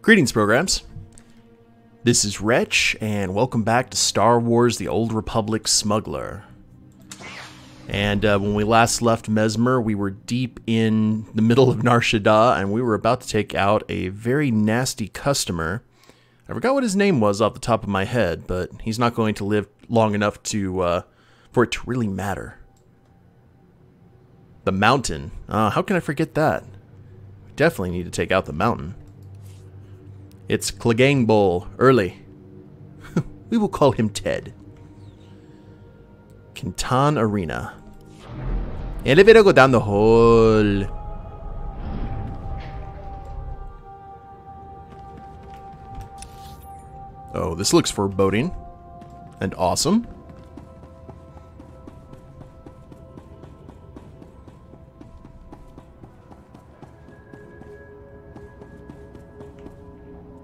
Greetings, programs. This is Wretch, and welcome back to Star Wars: The Old Republic Smuggler. And when we last left Mesmyrrh, we were deep in the middle of Nar Shaddaa, and we were about to take out a very nasty customer. I forgot what his name was off the top of my head, but he's not going to live long enough to for it to really matter. The mountain. How can I forget that? We definitely need to take out the mountain. It's Clegane Bowl, early. We will call him Ted. Kintan Arena. Elevator go down the hall. Oh, this looks foreboding. And awesome.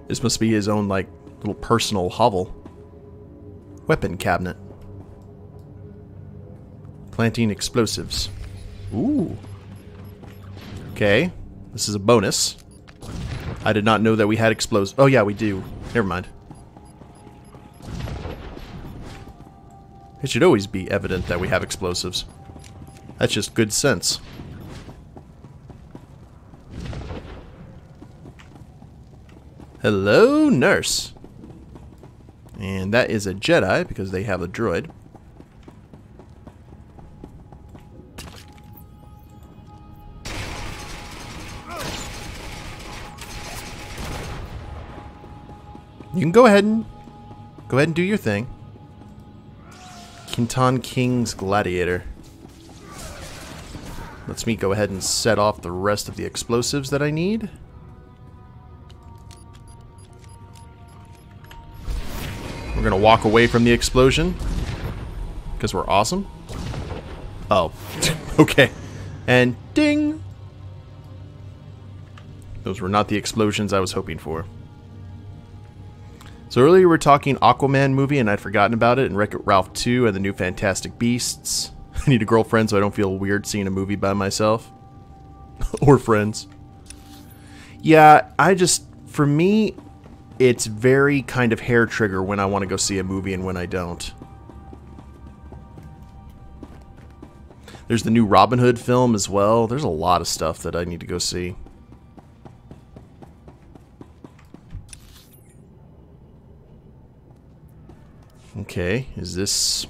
This must be his own, like, little personal hovel. Weapon cabinet. Planting explosives. Ooh. Okay. This is a bonus. I did not know that we had explosives. Oh, yeah, we do. Never mind. It should always be evident that we have explosives. That's just good sense. Hello, nurse. And that is a Jedi, because they have a droid. You can go ahead and do your thing. Kintan King's Gladiator. Lets me go ahead and set off the rest of the explosives that I need. We're gonna walk away from the explosion because we're awesome. Oh, okay. And ding! Those were not the explosions I was hoping for. So earlier we were talking Aquaman movie and I'd forgotten about it, and Wreck-It Ralph 2 and the new Fantastic Beasts. I need a girlfriend so I don't feel weird seeing a movie by myself. Or friends. Yeah, for me, it's very kind of hair trigger when I want to go see a movie and when I don't. There's the new Robin Hood film as well. There's a lot of stuff that I need to go see. Okay, is this...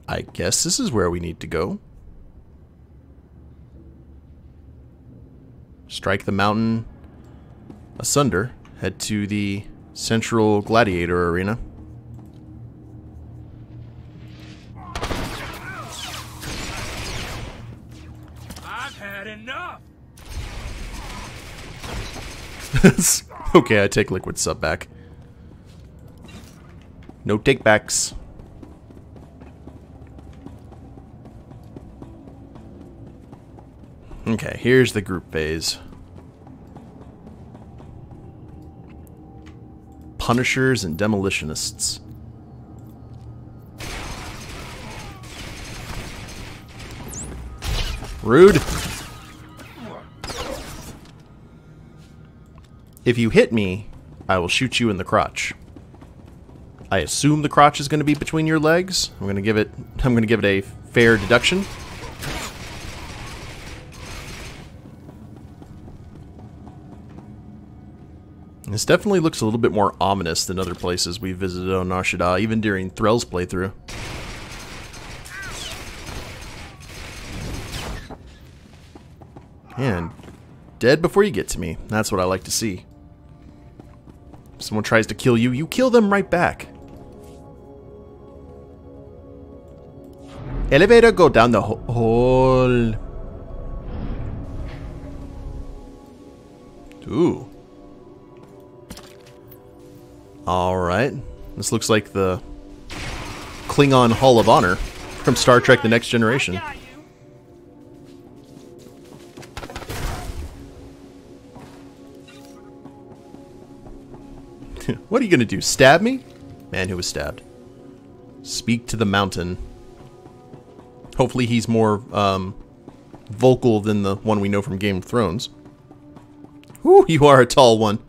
I guess this is where we need to go. Strike the mountain asunder. Head to the Central Gladiator Arena. I've had enough. Okay, I take Liquid Sub back. No takebacks. Okay, here's the group phase. Punishers and demolitionists. Rude. If you hit me, I will shoot you in the crotch. I assume the crotch is going to be between your legs. I'm going to give it a fair deduction. This definitely looks a little bit more ominous than other places we visited on Nar Shaddaa, even during Threll's playthrough. And dead before you get to me. That's what I like to see. If someone tries to kill you, you kill them right back. Elevator go down the hole. Ooh. Alright. This looks like the Klingon Hall of Honor from Star Trek The Next Generation. What are you gonna do? Stab me? Man who was stabbed. Speak to the mountain. Hopefully he's more vocal than the one we know from Game of Thrones. Ooh, you are a tall one.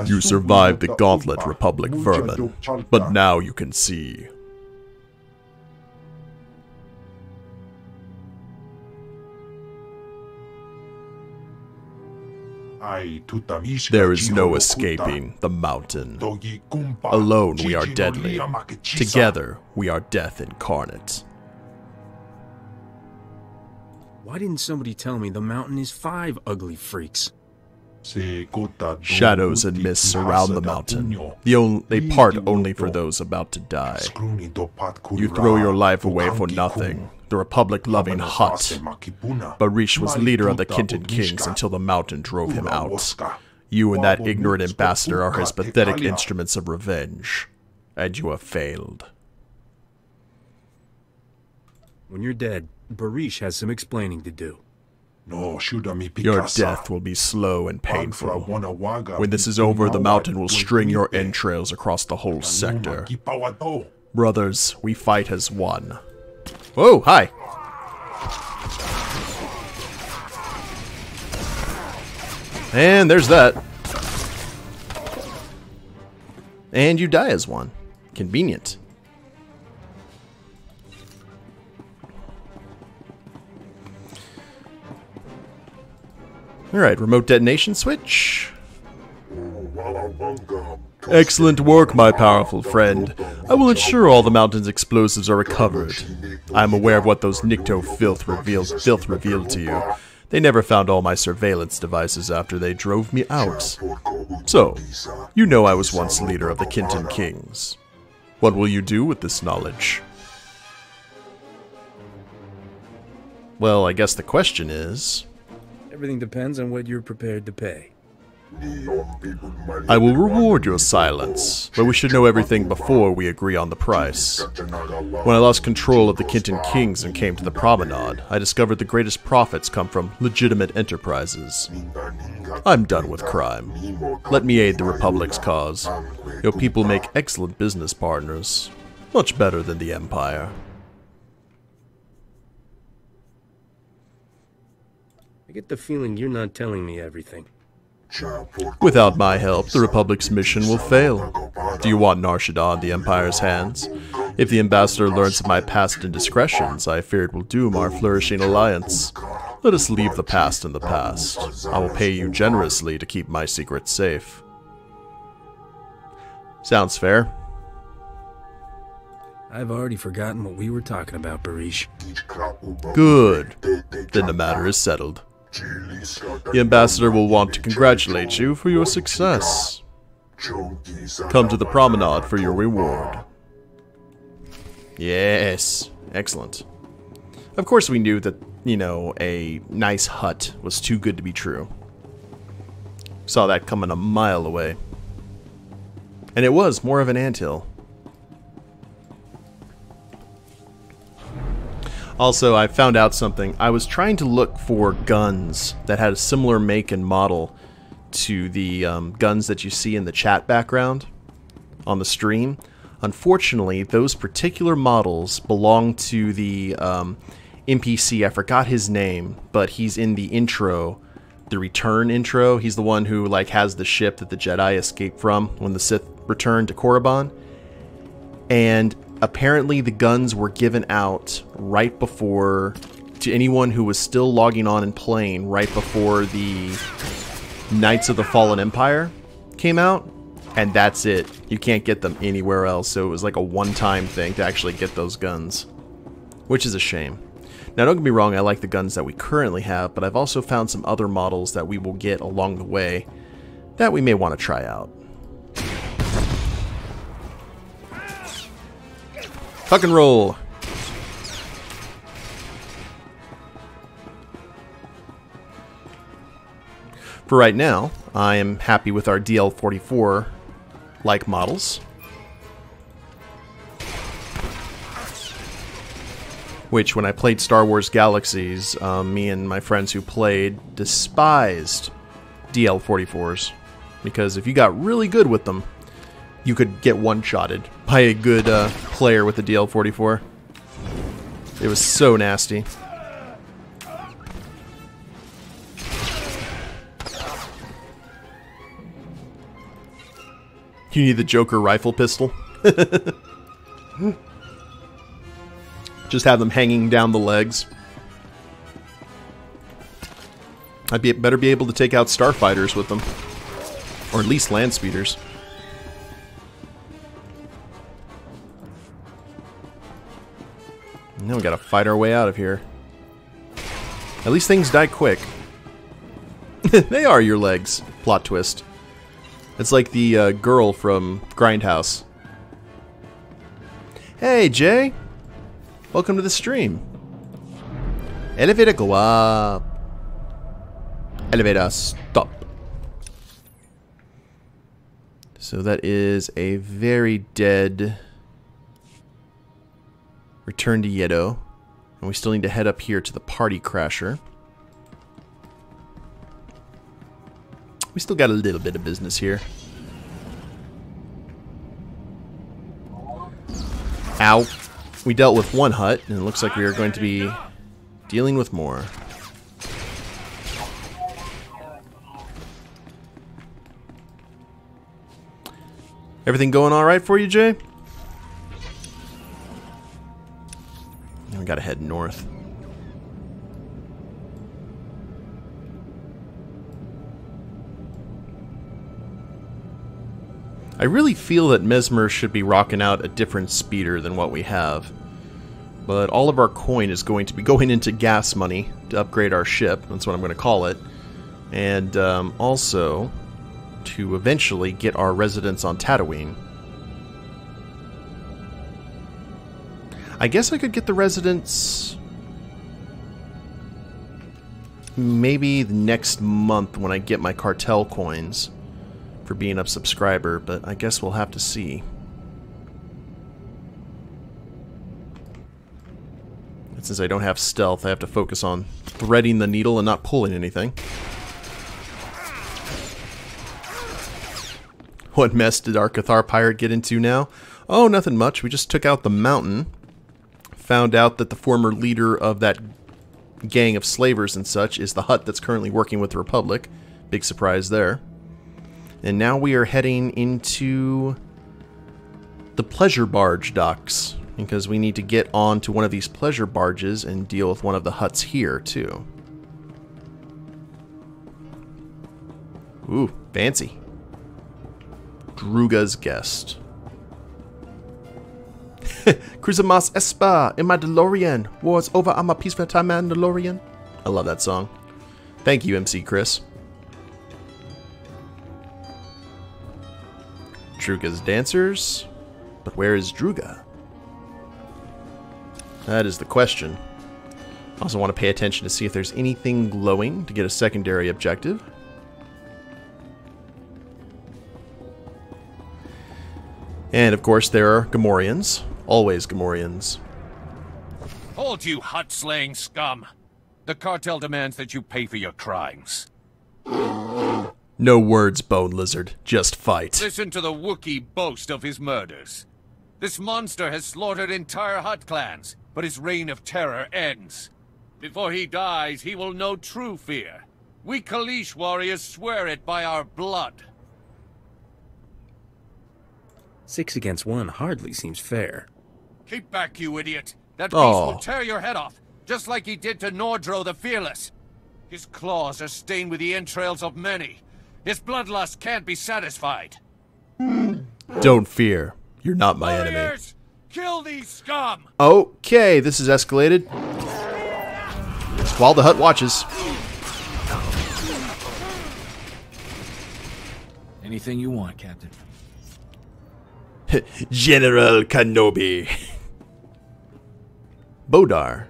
You survived the gauntlet, Republic vermin, but now you can see. There is no escaping the mountain. Alone we are deadly. Together we are death incarnate. Why didn't somebody tell me the mountain is 5 ugly freaks? Shadows and mists surround the mountain. They part only for those about to die. You throw your life away for nothing. The Republic-loving Hut. Barish was leader of the Kintan Kings until the mountain drove him out. You and that ignorant ambassador are his pathetic instruments of revenge. And you have failed. When you're dead, Barish has some explaining to do. Your death will be slow and painful. When this is over, the mountain will string your entrails across the whole sector. Brothers, we fight as one. Whoa, hi. And there's that. And you die as one. Convenient. Alright, remote detonation switch. Excellent work, my powerful friend. I will ensure all the mountain's explosives are recovered. I am aware of what those Nikto filth revealed to you. They never found all my surveillance devices after they drove me out. So, you know I was once leader of the Kintan Kings. What will you do with this knowledge? Well, I guess the question is... Everything depends on what you're prepared to pay. I will reward your silence, but we should know everything before we agree on the price. When I lost control of the Kintan Kings and came to the promenade, I discovered the greatest profits come from legitimate enterprises. I'm done with crime. Let me aid the Republic's cause. Your people make excellent business partners. Much better than the Empire. I get the feeling you're not telling me everything. Without my help, the Republic's mission will fail. Do you want Nar Shaddaa in the Empire's hands? If the Ambassador learns of my past indiscretions, I fear it will doom our flourishing alliance. Let us leave the past in the past. I will pay you generously to keep my secrets safe. Sounds fair. I've already forgotten what we were talking about, Barish. Good. Then the matter is settled. The Ambassador will want to congratulate you for your success. Come to the promenade for your reward. Yes. Excellent. Of course we knew that, you know, a nice hut was too good to be true. Saw that coming a mile away. And it was more of an anthill. Also, I found out something. I was trying to look for guns that had a similar make and model to the guns that you see in the chat background on the stream. Unfortunately, those particular models belong to the NPC. I forgot his name, but he's in the intro, the Return intro. He's the one who like has the ship that the Jedi escaped from when the Sith returned to Korriban. And apparently the guns were given out right before, to anyone who was still logging on and playing, right before the Knights of the Fallen Empire came out. And that's it. You can't get them anywhere else, so it was like a one-time thing to actually get those guns. Which is a shame. Now don't get me wrong, I like the guns that we currently have, but I've also found some other models that we will get along the way that we may want to try out. Tuck and roll. For right now, I am happy with our DL44 like models. Which, when I played Star Wars Galaxies, me and my friends who played despised DL44s. Because if you got really good with them, you could get one-shotted by a good player with the DL44. It was so nasty. You need the Joker rifle pistol. Just have them hanging down the legs. Better be able to take out starfighters with them. Or at least land speeders. Now we gotta fight our way out of here. At least things die quick. They are your legs. Plot twist. It's like the girl from Grindhouse. Hey, Jay. Welcome to the stream. Elevator go up. Elevator stop. So that is a very dead return to Yedo. And we still need to head up here to the party crasher. We still got a little bit of business here. Ow. We dealt with one hut, and it looks like we are going to be dealing with more. Everything going alright for you, Jay? We gotta head north. I really feel that Mesmyrrh should be rocking out a different speeder than what we have. But all of our coin is going to be going into gas money to upgrade our ship. That's what I'm going to call it. And also to eventually get our residence on Tatooine. I guess I could get the residence maybe the next month when I get my cartel coins for being a subscriber, but I guess we'll have to see. And since I don't have stealth, I have to focus on threading the needle and not pulling anything. What mess did our Cathar pirate get into now? Oh, nothing much. We just took out the mountain. Found out that the former leader of that gang of slavers and such is the hut that's currently working with the Republic. Big surprise there. And now we are heading into the pleasure barge docks, because we need to get onto one of these pleasure barges and deal with one of the huts here, too. Ooh, fancy. Druga's guest. Christmas Espa in my DeLorean. War's over, I'm a peaceful time man, DeLorean. I love that song. Thank you, MC Chris. Druga's dancers. But where is Druga? That is the question. I also want to pay attention to see if there's anything glowing to get a secondary objective. And of course there are Gamorreans. Always Gamorreans. Hold, you hut-slaying scum! The cartel demands that you pay for your crimes. No words, Bone Lizard. Just fight. Listen to the Wookiee boast of his murders. This monster has slaughtered entire hut clans, but his reign of terror ends. Before he dies, he will know true fear. We Kaleesh warriors swear it by our blood. 6 against 1 hardly seems fair. Keep back, you idiot. That beast will tear your head off, just like he did to Nordro the Fearless. His claws are stained with the entrails of many. His bloodlust can't be satisfied. Don't fear. You're not my enemy. Warriors, kill these scum! Okay, this is escalated. While the hut watches. Anything you want, Captain. General Kenobi. Bodar.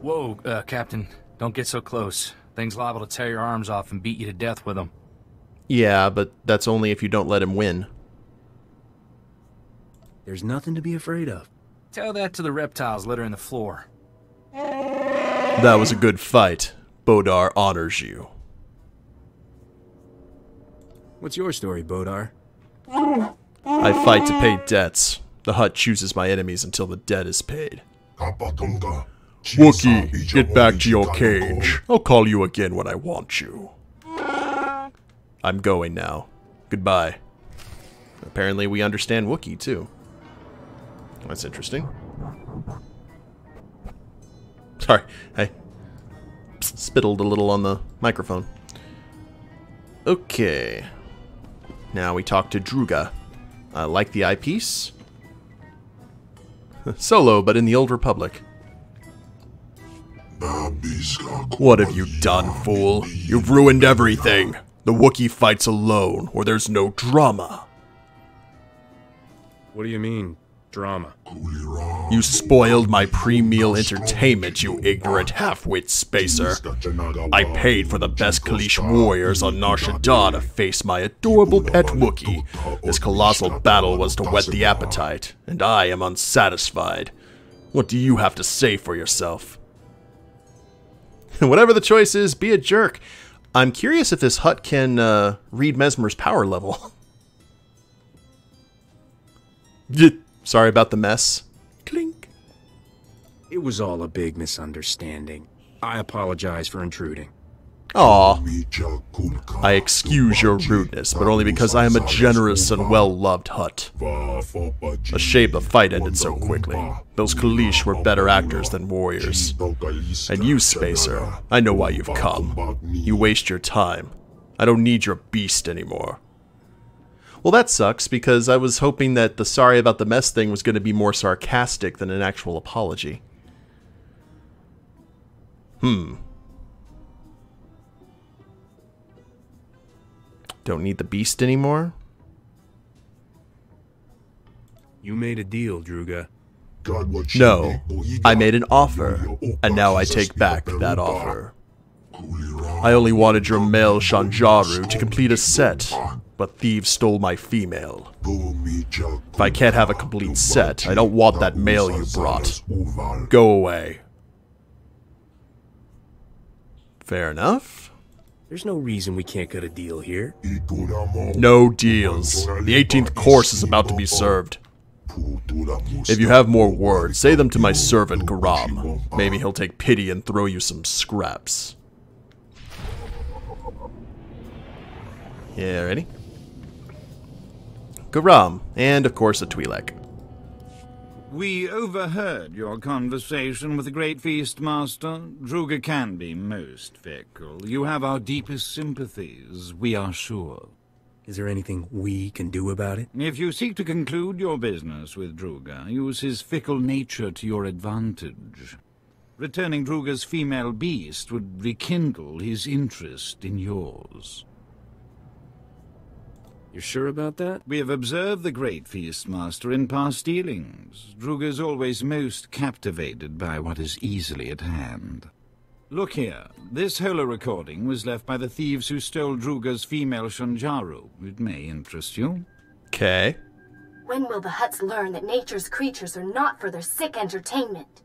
Whoa, Captain. Don't get so close. Thing's liable to tear your arms off and beat you to death with them. Yeah, but that's only if you don't let him win. There's nothing to be afraid of. Tell that to the reptiles littering the floor. That was a good fight. Bodar honors you. What's your story, Bodar? I fight to pay debts. The hut chooses my enemies until the debt is paid. Wookiee, get back to your cage. I'll call you again when I want you. I'm going now. Goodbye. Apparently we understand Wookiee, too. That's interesting. Sorry, I spittled a little on the microphone. Okay. Now we talk to Druga. Like the eyepiece? Solo, but in the Old Republic. What have you done, fool? You've ruined everything. The Wookiee fights alone, or there's no drama. What do you mean, drama? You spoiled my pre-meal entertainment, you ignorant half-wit spacer. I paid for the best Kaleesh warriors on Nar Shaddaa to face my adorable pet Wookiee. This colossal battle was to whet the appetite, and I am unsatisfied. What do you have to say for yourself? Whatever the choice is, be a jerk. I'm curious if this hut can read Mesmyrrh's power level. Sorry about the mess. Clink. It was all a big misunderstanding. I apologize for intruding. Aw. I excuse your rudeness, but only because I am a generous and well-loved hut. A shame the fight ended so quickly. Those Kaleesh were better actors than warriors. And you, Spacer, I know why you've come. You waste your time. I don't need your beast anymore. Well, that sucks, because I was hoping that the sorry about the mess thing was going to be more sarcastic than an actual apology. Don't need the beast anymore? You made a deal, Druga. No, I made an offer, and now I take back that offer. I only wanted your male Shanjaru to complete a set, but thieves stole my female. If I can't have a complete set, I don't want that male you brought. Go away. Fair enough. There's no reason we can't cut a deal here. No deals. The 18th course is about to be served. If you have more words, say them to my servant, Garam. Maybe he'll take pity and throw you some scraps. Yeah, ready? Garam, and of course a Twi'lek. We overheard your conversation with the Great Feast Master. Druga can be most fickle. You have our deepest sympathies, we are sure. Is there anything we can do about it? If you seek to conclude your business with Druga, use his fickle nature to your advantage. Returning Druga's female beast would rekindle his interest in yours. You're sure about that? We have observed the Great Feast Master in past dealings. Druga is always most captivated by what is easily at hand. Look here. This holo recording was left by the thieves who stole Druga's female Shanjaru. It may interest you. Okay. When will the Hutts learn that nature's creatures are not for their sick entertainment?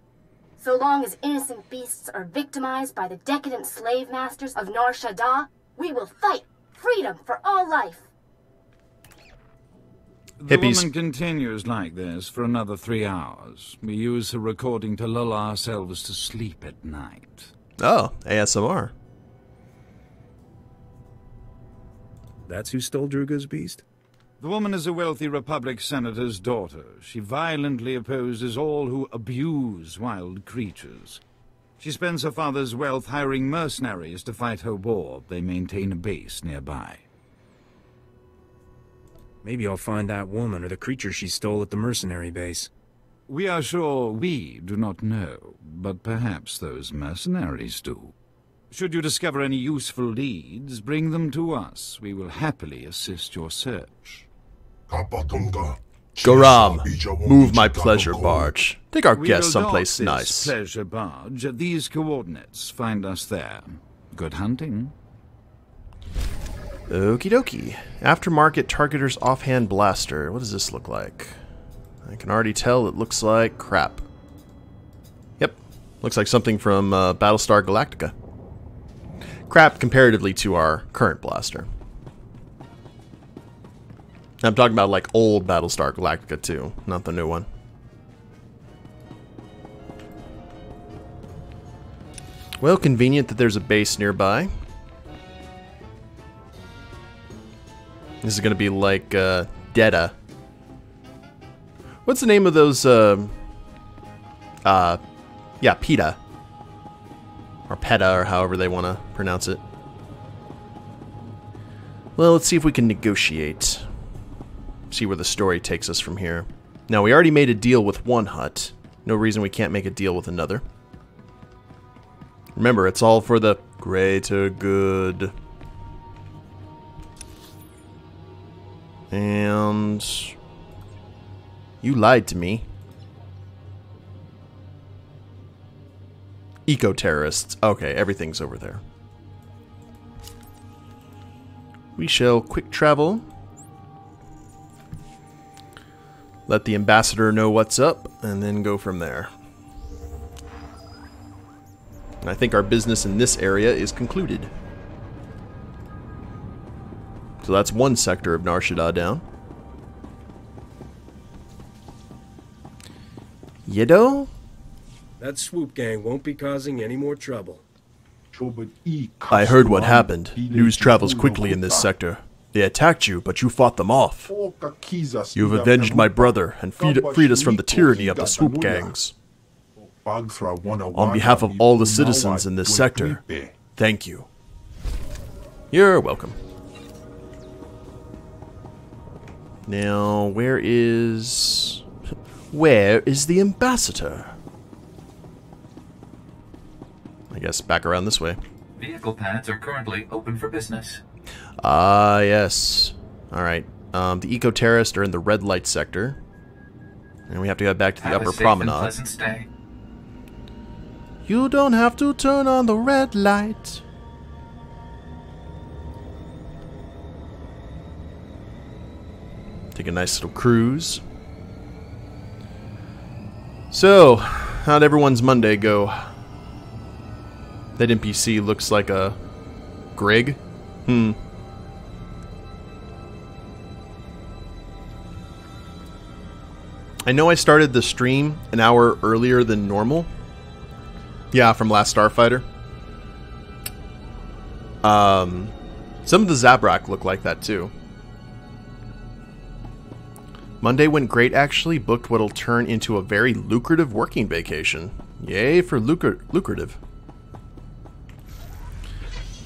So long as innocent beasts are victimized by the decadent slave masters of Nar Shaddaa, we will fight freedom for all life. The Hippies. woman continues like this for another 3 hours. We use her recording to lull ourselves to sleep at night. Oh, ASMR. That's who stole Druga's beast? The woman is a wealthy Republic senator's daughter. She violently opposes all who abuse wild creatures. She spends her father's wealth hiring mercenaries to fight her war. They maintain a base nearby. Maybe I'll find that woman or the creature she stole at the mercenary base. We are sure we do not know, but perhaps those mercenaries do. Should you discover any useful leads, bring them to us. We will happily assist your search. Garam, move my pleasure barge. Take our guests We will someplace dock nice. this pleasure barge at these coordinates. Find us there. Good hunting. Okie dokie. Aftermarket Targeter's Offhand Blaster. What does this look like? I can already tell it looks like crap. Yep. Looks like something from Battlestar Galactica. Crap comparatively to our current blaster. I'm talking about like old Battlestar Galactica too, not the new one. Well, convenient that there's a base nearby. This is going to be like dead Vendetta. What's the name of those, yeah, PETA. Or PETA, or however they want to pronounce it. Well, let's see if we can negotiate. See where the story takes us from here. Now, we already made a deal with one hut. No reason we can't make a deal with another. Remember, it's all for the greater good. And you lied to me. Eco-terrorists. Okay, everything's over there. We shall quick travel. Let the ambassador know what's up, and then go from there. And I think our business in this area is concluded. So that's one sector of Nar Shaddaa down. Yedo? That swoop gang won't be causing any more trouble. I heard what happened. News travels quickly in this sector. They attacked you, but you fought them off. You've avenged my brother and freed us from the tyranny of the swoop gangs. On behalf of all the citizens in this sector, thank you. You're welcome. Now, where is the ambassador? I guess back around this way. Vehicle pads are currently open for business. Ah, yes. Alright. The eco-terrorists are in the red light sector. And we have to go back to the upper promenade. Have a safe and pleasant stay. You don't have to turn on the red light. Take a nice little cruise. So, how'd everyone's Monday go? That NPC looks like a Grig. I know I started the stream an hour earlier than normal. Yeah, from last Starfighter. Some of the Zabrak look like that too. Monday went great actually. Booked what'll turn into a very lucrative working vacation. Yay for lucrative.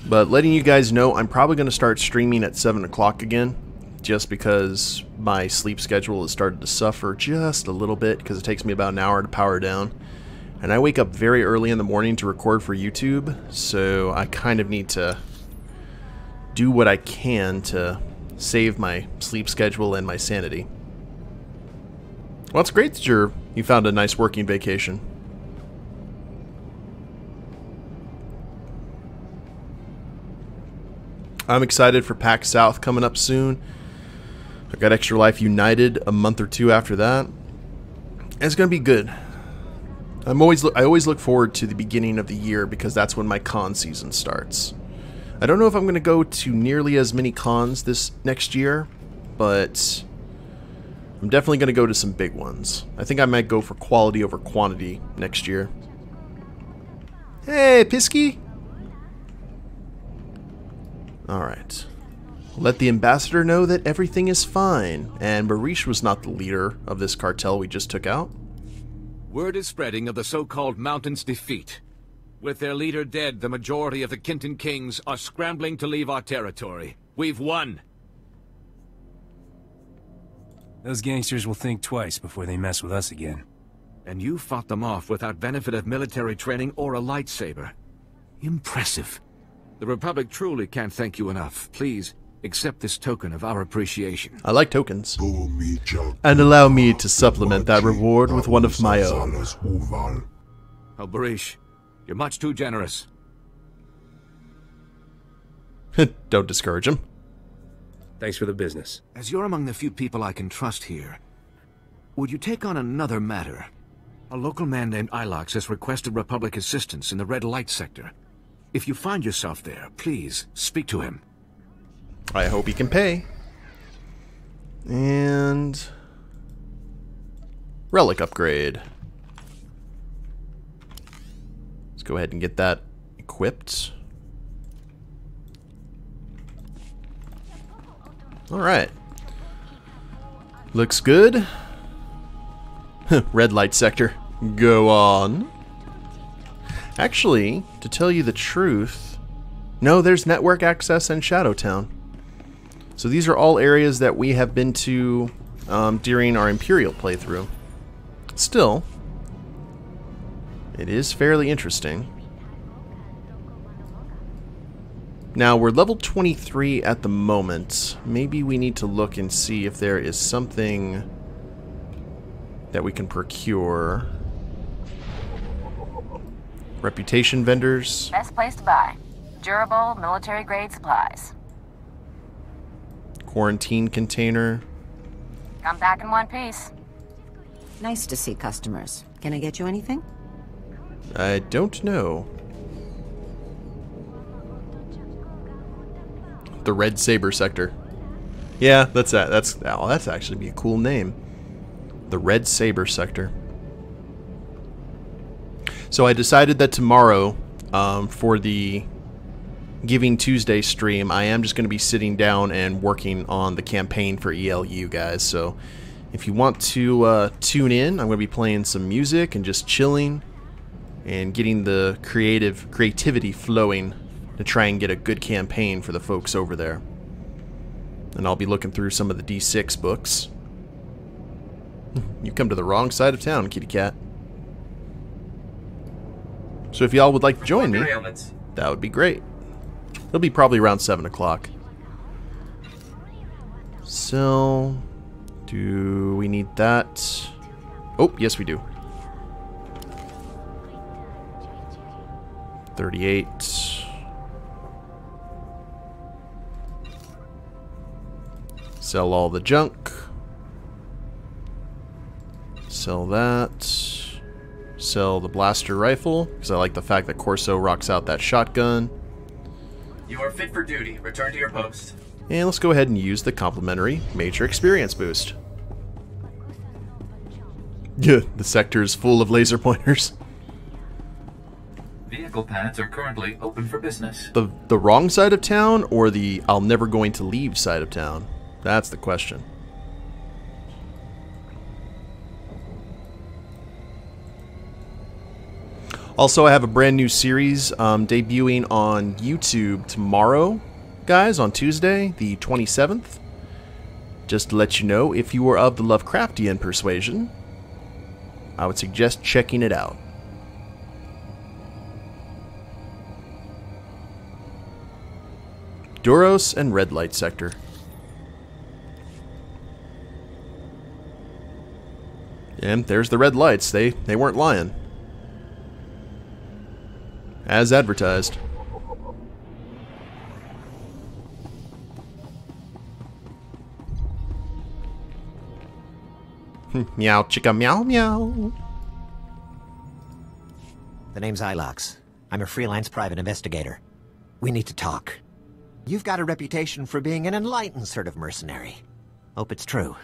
But letting you guys know, I'm probably going to start streaming at 7 o'clock again. Just because my sleep schedule has started to suffer just a little bit. Because it takes me about an hour to power down. And I wake up very early in the morning to record for YouTube. So I kind of need to do what I can to save my sleep schedule and my sanity. Well, it's great that you found a nice working vacation. I'm excited for PAX South coming up soon. I got Extra Life United a month or two after that. And it's going to be good. I always look forward to the beginning of the year because that's when my con season starts. I don't know if I'm going to go to nearly as many cons this next year, but I'm definitely going to go to some big ones. I think I might go for quality over quantity next year. Hey, Pisky! Alright. Let the ambassador know that everything is fine, and Barish was not the leader of this cartel we just took out. Word is spreading of the so-called Mountain's defeat. With their leader dead, the majority of the Kintan Kings are scrambling to leave our territory. We've won! Those gangsters will think twice before they mess with us again. And you fought them off without benefit of military training or a lightsaber. Impressive. The Republic truly can't thank you enough. Please, accept this token of our appreciation. I like tokens. And allow me to supplement that reward with one of my own. Oh, Barish, you're much too generous. Don't discourage him. Thanks for the business. As you're among the few people I can trust here, would you take on another matter? A local man named Ilox has requested Republic assistance in the red light sector. If you find yourself there, please speak to him. I hope he can pay. And relic upgrade. Let's go ahead and get that equipped. Alright. Looks good. Red light sector. Go on. Actually, to tell you the truth, no, there's network access in Shadowtown. So these are all areas that we have been to during our Imperial playthrough. Still, it is fairly interesting. Now, we're level 23 at the moment. Maybe we need to look and see if there is something that we can procure. Reputation vendors. Best place to buy. Durable, military-grade supplies. Quarantine container. Come back in one piece. Nice to see customers. Can I get you anything? I don't know. The Red Saber sector. Yeah, that's that. That's actually be a cool name. The Red Saber sector. So I decided that tomorrow, for the Giving Tuesday stream, I am just going to be sitting down and working on the campaign for ELU, guys. So if you want to tune in, I'm going to be playing some music and just chilling and getting the creativity flowing to try and get a good campaign for the folks over there. And I'll be looking through some of the D6 books. You come to the wrong side of town, kitty cat. So if y'all would like to join me, that would be great. It'll be probably around 7 o'clock. So, do we need that? Oh, yes we do. 38. Sell all the junk. Sell that. Sell the blaster rifle, because I like the fact that Corso rocks out that shotgun. You are fit for duty. Return to your post. And let's go ahead and use the complimentary major experience boost. Yeah, the sector is full of laser pointers. Vehicle pads are currently open for business. The wrong side of town or the I'll never going to leave side of town? That's the question. Also, I have a brand new series debuting on YouTube tomorrow, guys, on Tuesday, the 27th. Just to let you know, if you are of the Lovecraftian persuasion, I would suggest checking it out. Duros and Red Light Sector. And there's the red lights. They weren't lying. As advertised. Meow chicka meow meow. The name's Ilox. I'm a freelance private investigator. We need to talk. You've got a reputation for being an enlightened sort of mercenary. Hope it's true.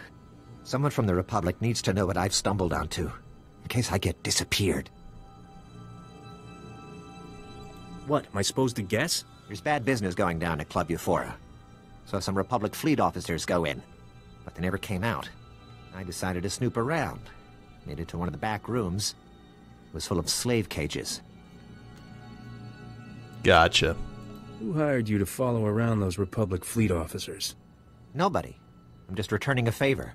Someone from the Republic needs to know what I've stumbled onto, in case I get disappeared. What, am I supposed to guess? There's bad business going down at Club Euphora. So some Republic fleet officers go in, but they never came out. I decided to snoop around. Made it to one of the back rooms. It was full of slave cages. Gotcha. Who hired you to follow around those Republic fleet officers? Nobody. I'm just returning a favor.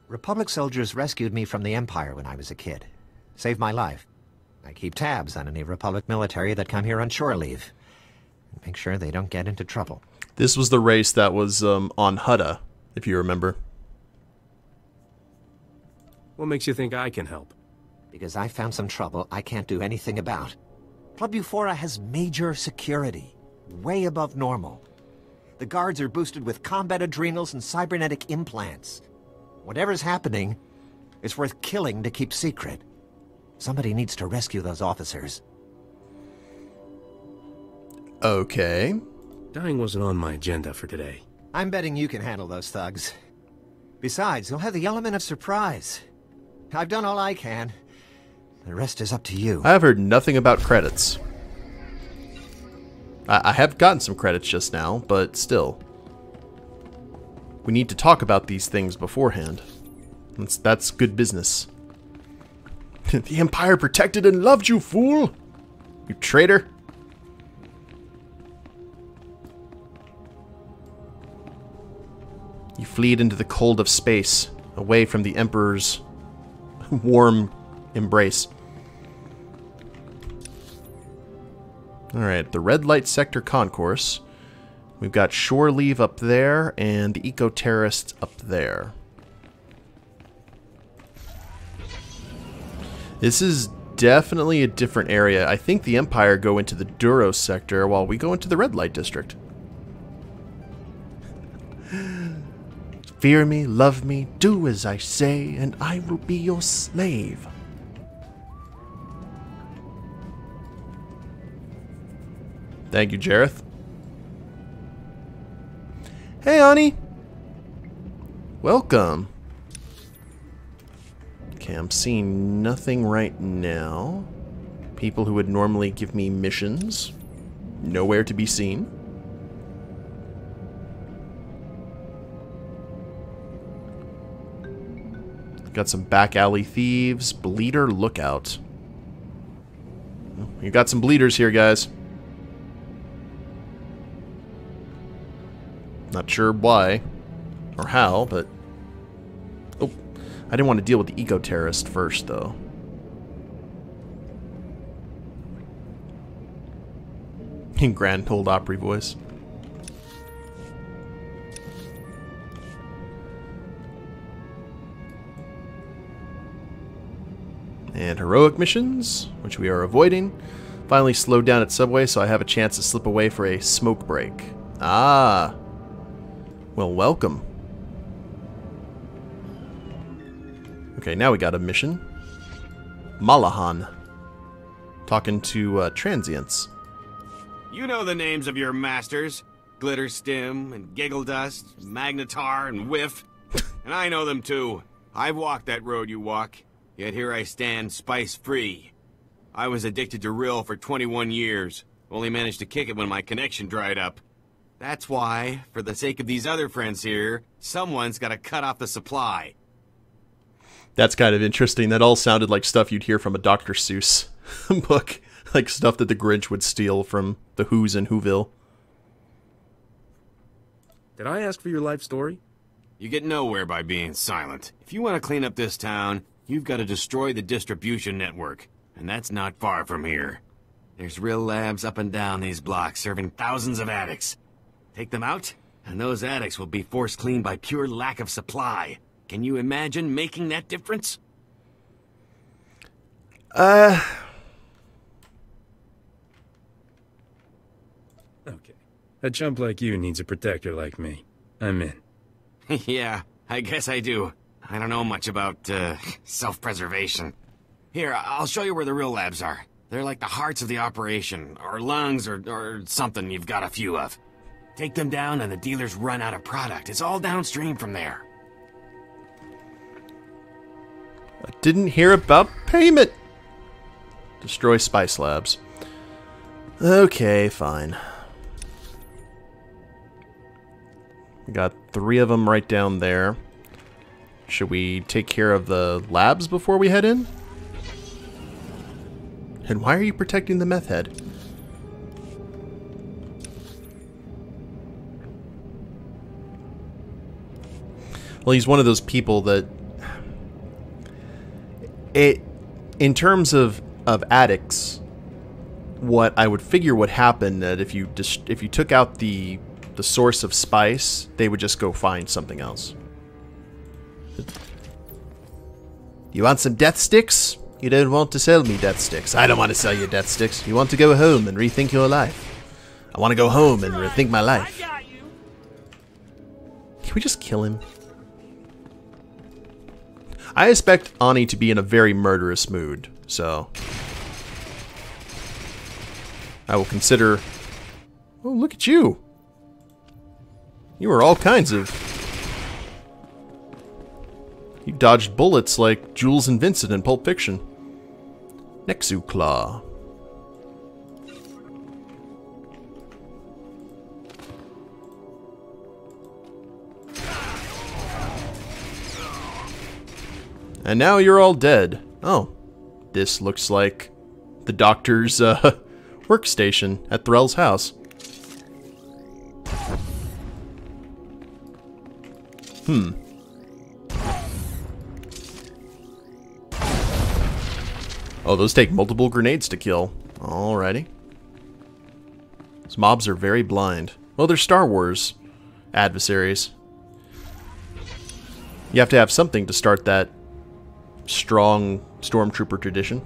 Republic soldiers rescued me from the Empire when I was a kid. Saved my life. I keep tabs on any Republic military that come here on shore leave. And make sure they don't get into trouble. This was the race that was on Shaddaa, if you remember. What makes you think I can help? Because I found some trouble I can't do anything about. Club Euphora has major security. Way above normal. The guards are boosted with combat adrenals and cybernetic implants. Whatever's happening, it's worth killing to keep secret. Somebody needs to rescue those officers. Okay. Dying wasn't on my agenda for today. I'm betting you can handle those thugs. Besides, you'll have the element of surprise. I've done all I can. The rest is up to you. I have heard nothing about credits. I have gotten some credits just now, but still. We need to talk about these things beforehand. That's good business. The Empire protected and loved you, fool! You traitor! You fled into the cold of space, away from the Emperor's warm embrace. Alright, the red light sector concourse. We've got shore leave up there, and the eco-terrorists up there. This is definitely a different area. I think the Empire go into the Duro sector while we go into the red light district. Fear me, love me, do as I say, and I will be your slave. Thank you, Jareth. Hey, Ani. Welcome. Okay, I'm seeing nothing right now. People who would normally give me missions. Nowhere to be seen. Got some back alley thieves. Bleeder lookout. You got some bleeders here, guys. Not sure why or how, but... Oh, I didn't want to deal with the eco-terrorist first, though. In Grand Old Opry voice. And heroic missions, which we are avoiding. Finally slowed down at Subway, so I have a chance to slip away for a smoke break. Ah. Well, welcome. Okay, now we got a mission. Malahan. Talking to transients. You know the names of your masters. Glitterstim and Giggledust, Magnetar and Whiff. And I know them too. I've walked that road you walk. Yet here I stand, spice-free. I was addicted to Rill for 21 years. Only managed to kick it when my connection dried up. That's why, for the sake of these other friends here, someone's got to cut off the supply. That's kind of interesting. That all sounded like stuff you'd hear from a Dr. Seuss book. Like stuff that the Grinch would steal from the Who's in Whoville. Did I ask for your life story? You get nowhere by being silent. If you want to clean up this town, you've got to destroy the distribution network. And that's not far from here. There's real labs up and down these blocks serving thousands of addicts. Take them out, and those addicts will be forced clean by pure lack of supply. Can you imagine making that difference? Okay. A chump like you needs a protector like me. I'm in. Yeah, I guess I do. I don't know much about, self-preservation. Here, I'll show you where the real labs are. They're like the hearts of the operation, or lungs, or something you've got a few of. Take them down and the dealers run out of product. It's all downstream from there. I didn't hear about payment. Destroy spice labs. Okay, fine. We got 3 of them right down there. Should we take care of the labs before we head in? And why are you protecting the meth head? Well, he's one of those people that... in terms of addicts, what I would figure would happen that if you took out the source of spice, they would just go find something else. You want some death sticks? You don't want to sell me death sticks. I don't want to sell you death sticks. You want to go home and rethink your life. I want to go home and rethink my life. Can we just kill him? I expect Ani to be in a very murderous mood, so I will consider... Oh, look at you. You are all kinds of... You dodged bullets like Jules and Vincent in Pulp Fiction. Nexu Claw. And now you're all dead. Oh, this looks like the doctor's workstation at Threll's house. Oh, those take multiple grenades to kill. Alrighty. These mobs are very blind. Well, they're Star Wars adversaries. You have to have something to start that strong stormtrooper tradition.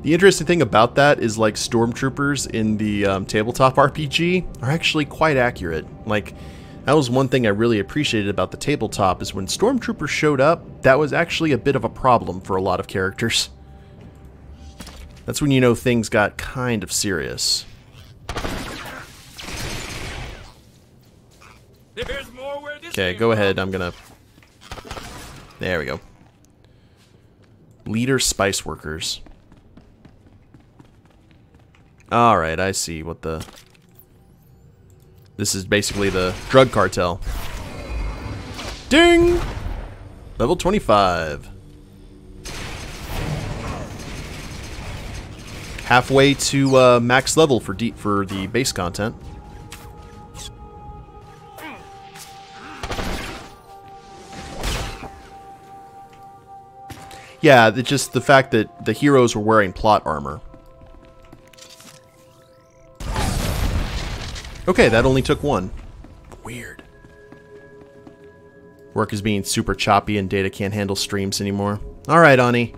The interesting thing about that is, like, stormtroopers in the tabletop RPG are actually quite accurate. Like, that was one thing I really appreciated about the tabletop, is when stormtroopers showed up, that was actually a bit of a problem for a lot of characters. That's when you know things got kind of serious. Okay, go ahead. I'm gonna... There we go. Leader Spice Workers. Alright, I see what the... This is basically the drug cartel. Ding! Level 25. Halfway to max level for the base content. Yeah, it's just the fact that the heroes were wearing plot armor. Okay, that only took one. Weird. Work is being super choppy and data can't handle streams anymore. Alright, Ani.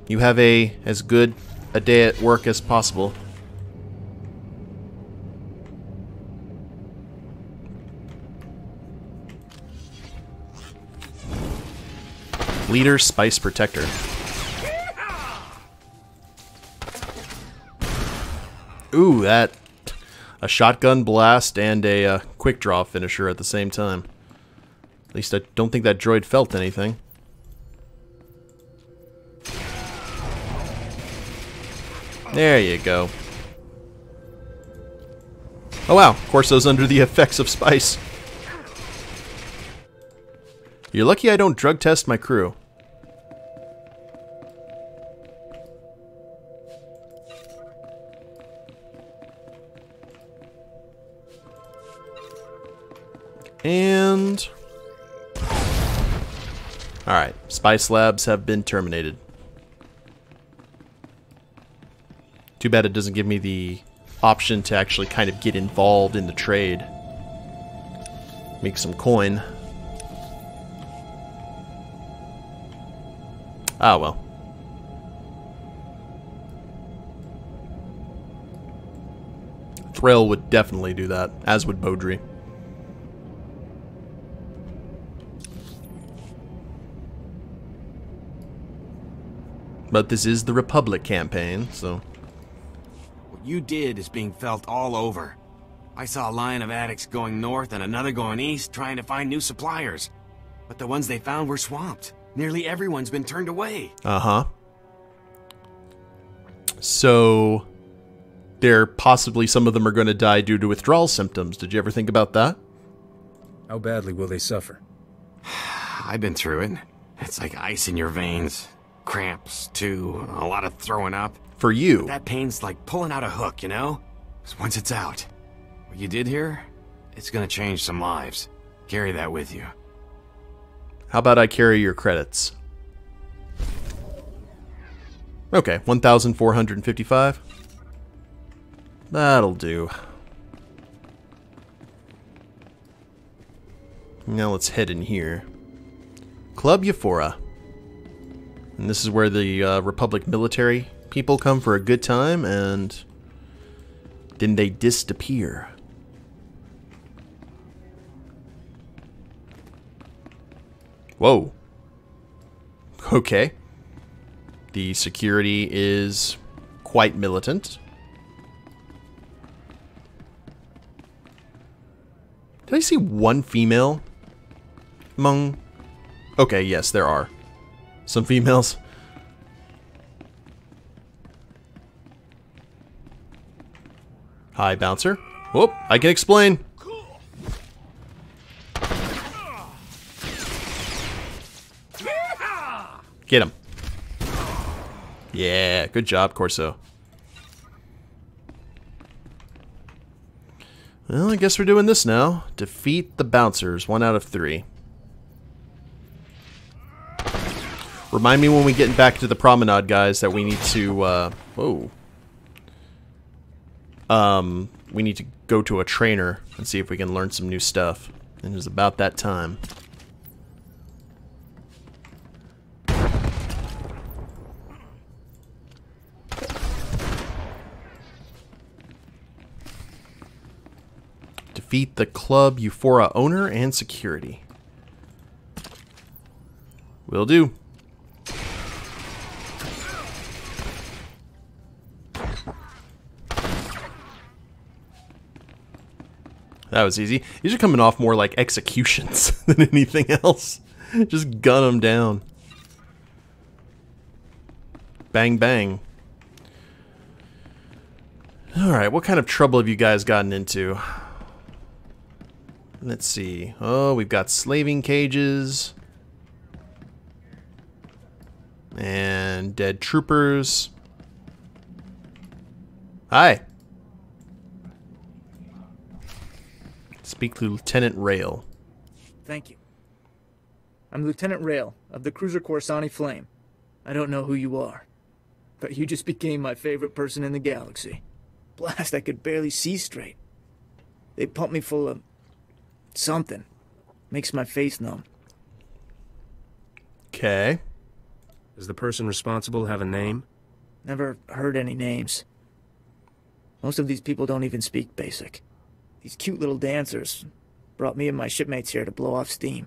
You have as good a day at work as possible. Leader Spice Protector. Ooh, that... A shotgun blast and a quick draw finisher at the same time. At least I don't think that droid felt anything. There you go. Oh wow, Corso's under the effects of spice. You're lucky I don't drug test my crew. And... Alright, Spice Labs have been terminated. Too bad it doesn't give me the option to actually kind of get involved in the trade. Make some coin. Ah, well. Thrill would definitely do that, as would Beaudry. But this is the Republic campaign, so... What you did is being felt all over. I saw a line of addicts going north and another going east, trying to find new suppliers. But the ones they found were swamped. Nearly everyone's been turned away. Uh-huh. So... possibly some of them are going to die due to withdrawal symptoms. Did you ever think about that? How badly will they suffer? I've been through it. It's like ice in your veins. Cramps, too. A lot of throwing up. For you. But that pain's like pulling out a hook, you know? 'Cause once it's out, what you did here, it's gonna change some lives. Carry that with you. How about I carry your credits? Okay, 1,455. That'll do. Now let's head in here. Club Euphora. And this is where the Republic military people come for a good time, and then they disappear. Whoa. Okay. The security is quite militant. Did I see one female among... Okay, yes, there are some females. Hi, bouncer. Whoop, I can explain. Get him. Yeah, good job, Corso. Well, I guess we're doing this now. Defeat the bouncers, 1 out of 3. Remind me when we get back to the promenade, guys, that we need to, we need to go to a trainer and see if we can learn some new stuff. And it's about that time. Defeat the Club Euphora owner and security. Will do. That was easy. These are coming off more like executions than anything else. Just gun them down. Bang, bang. Alright, what kind of trouble have you guys gotten into? Let's see. Oh, we've got slaving cages. And dead troopers. Hi. Speak to Lieutenant Rail. Thank you. I'm Lieutenant Rail of the cruiser Corsani Flame. I don't know who you are, but you just became my favorite person in the galaxy. Blast, I could barely see straight. They pumped me full of something. Makes my face numb. Okay. Does the person responsible have a name? Never heard any names. Most of these people don't even speak basic. These cute little dancers brought me and my shipmates here to blow off steam.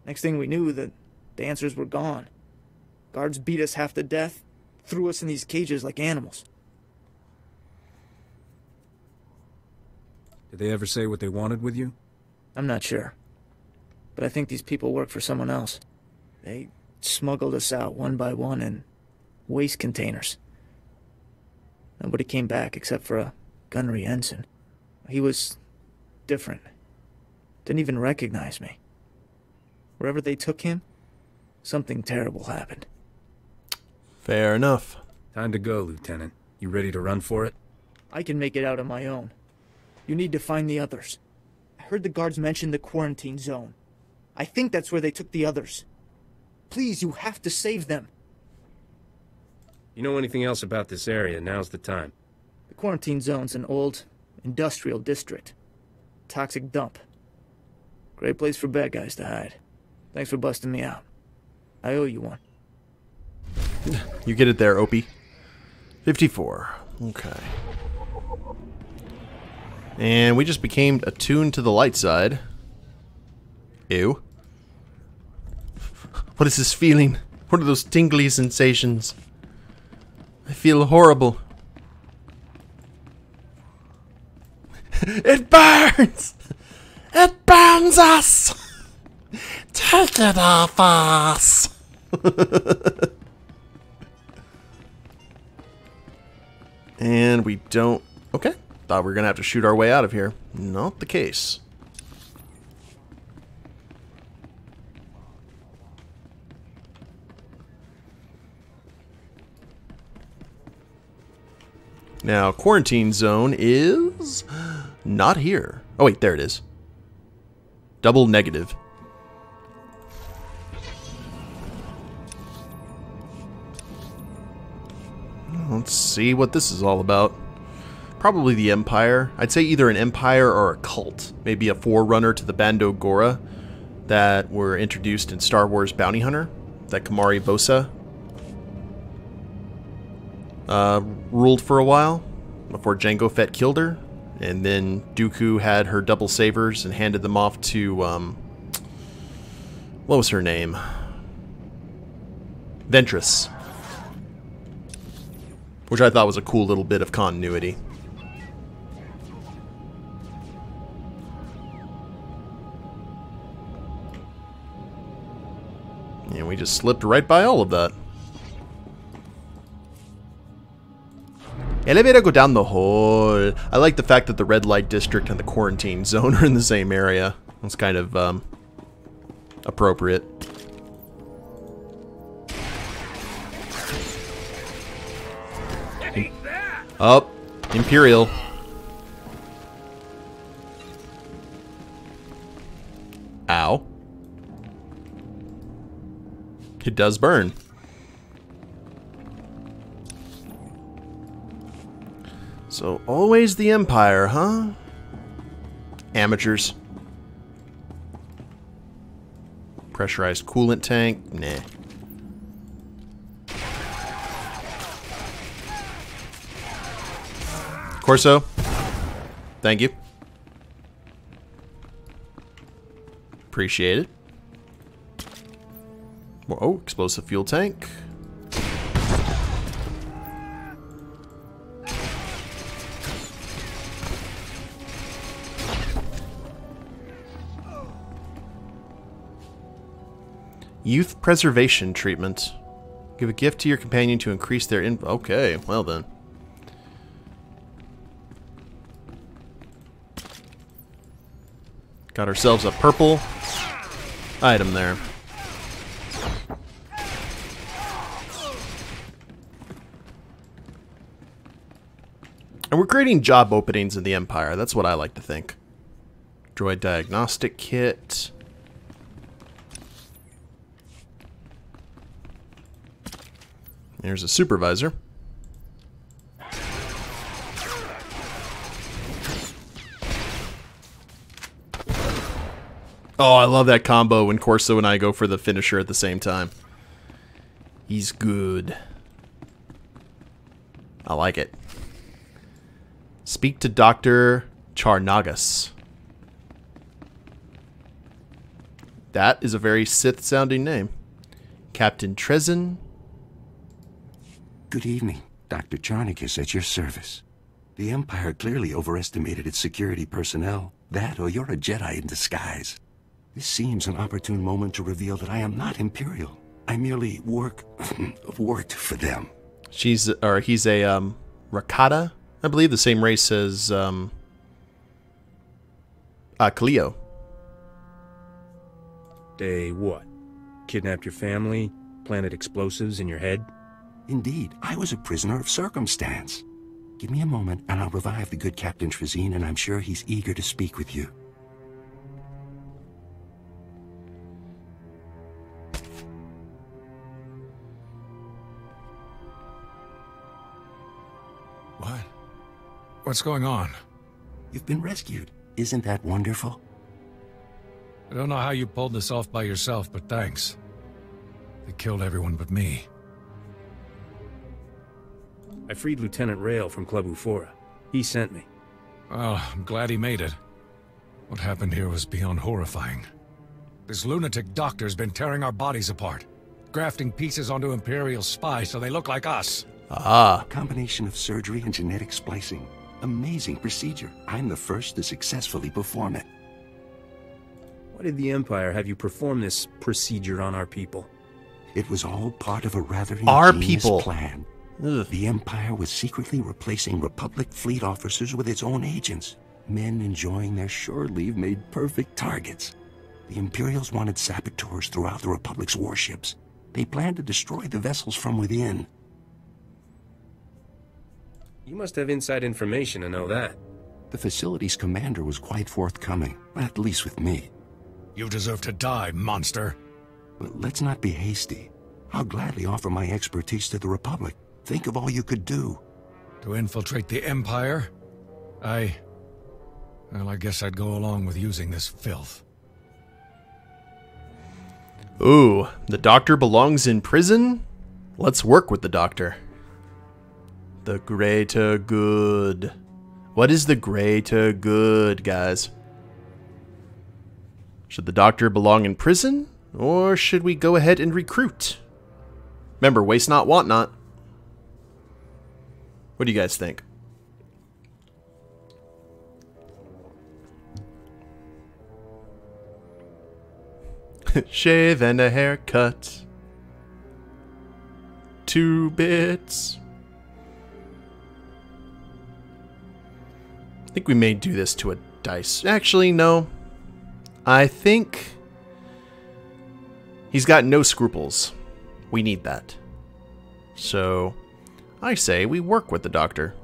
Next thing we knew, the dancers were gone. Guards beat us half to death, threw us in these cages like animals. Did they ever say what they wanted with you? I'm not sure. But I think these people work for someone else. They smuggled us out one by one in waste containers. Nobody came back except for a gunnery ensign. He was different. Didn't even recognize me. Wherever they took him, something terrible happened. Fair enough. Time to go, Lieutenant. You ready to run for it? I can make it out on my own. You need to find the others. I heard the guards mention the quarantine zone. I think that's where they took the others. Please, you have to save them. You know anything else about this area? Now's the time. The quarantine zone's an old industrial district. Toxic dump. Great place for bad guys to hide. Thanks for busting me out. I owe you one. You get it there, Opie. 54. Okay. And we just became attuned to the light side. Ew. What is this feeling? What are those tingly sensations? I feel horrible. It burns! It burns us! Take it off us! And we don't... Okay. Thought we were going to have to shoot our way out of here. Not the case. Now, quarantine zone is not here. Oh, wait, there it is. Double negative. Let's see what this is all about. Probably the Empire. I'd say either an Empire or a cult. Maybe a forerunner to the Bando Gora that were introduced in Star Wars Bounty Hunter. That Kamari Bosa ruled for a while before Jango Fett killed her, and then Dooku had her double sabers and handed them off to what was her name? Ventress, which I thought was a cool little bit of continuity. And we just slipped right by all of that. Elevator go down the hall. I like the fact that the red light district and the quarantine zone are in the same area. It's kind of appropriate. Oh, Imperial. Ow. It does burn. So, always the Empire, huh? Amateurs. Pressurized coolant tank? Nah. Corso. Thank you. Appreciate it. Oh, explosive fuel tank. Youth preservation treatment. Give a gift to your companion to increase their okay, well then. Got ourselves a purple item there. And we're creating job openings in the Empire. That's what I like to think. Droid diagnostic kit. There's a supervisor. Oh, I love that combo when Corso and I go for the finisher at the same time. He's good. I like it. Speak to Dr. Charnagas. That is a very Sith-sounding name. Captain Trezin. Good evening. Dr. Charnagas at your service. The Empire clearly overestimated its security personnel. That or you're a Jedi in disguise. This seems an opportune moment to reveal that I am not Imperial. I merely worked for them. He's a Rakata, I believe, the same race as Cleo. They what? Kidnapped your family? Planted explosives in your head? Indeed, I was a prisoner of circumstance. Give me a moment and I'll revive the good Captain Trezin, and I'm sure he's eager to speak with you. What? What's going on? You've been rescued. Isn't that wonderful? I don't know how you pulled this off by yourself, but thanks. They killed everyone but me. I freed Lieutenant Rail from Club Ufora. He sent me. Well, I'm glad he made it. What happened here was beyond horrifying. This lunatic doctor's been tearing our bodies apart, grafting pieces onto Imperial spies so they look like us. A combination of surgery and genetic splicing. Amazing procedure. I'm the first to successfully perform it. Why did the Empire have you perform this procedure on our people? It was all part of a rather ingenious plan. Ugh. The Empire was secretly replacing Republic fleet officers with its own agents. Men enjoying their shore leave made perfect targets. The Imperials wanted saboteurs throughout the Republic's warships. They planned to destroy the vessels from within. You must have inside information to know that. The facility's commander was quite forthcoming, at least with me. You deserve to die, monster. But let's not be hasty. I'll gladly offer my expertise to the Republic. Think of all you could do. To infiltrate the Empire? Well, I guess I'd go along with using this filth. Ooh, the doctor belongs in prison? Let's work with the doctor. The greater good. What is the greater good, guys? Should the doctor belong in prison? Or should we go ahead and recruit? Remember, waste not, want not. What do you guys think? Shave and a haircut. 2 bits. I think we may do this to a dice. Actually, no. I think he's got no scruples. We need that. So, I say we work with the doctor.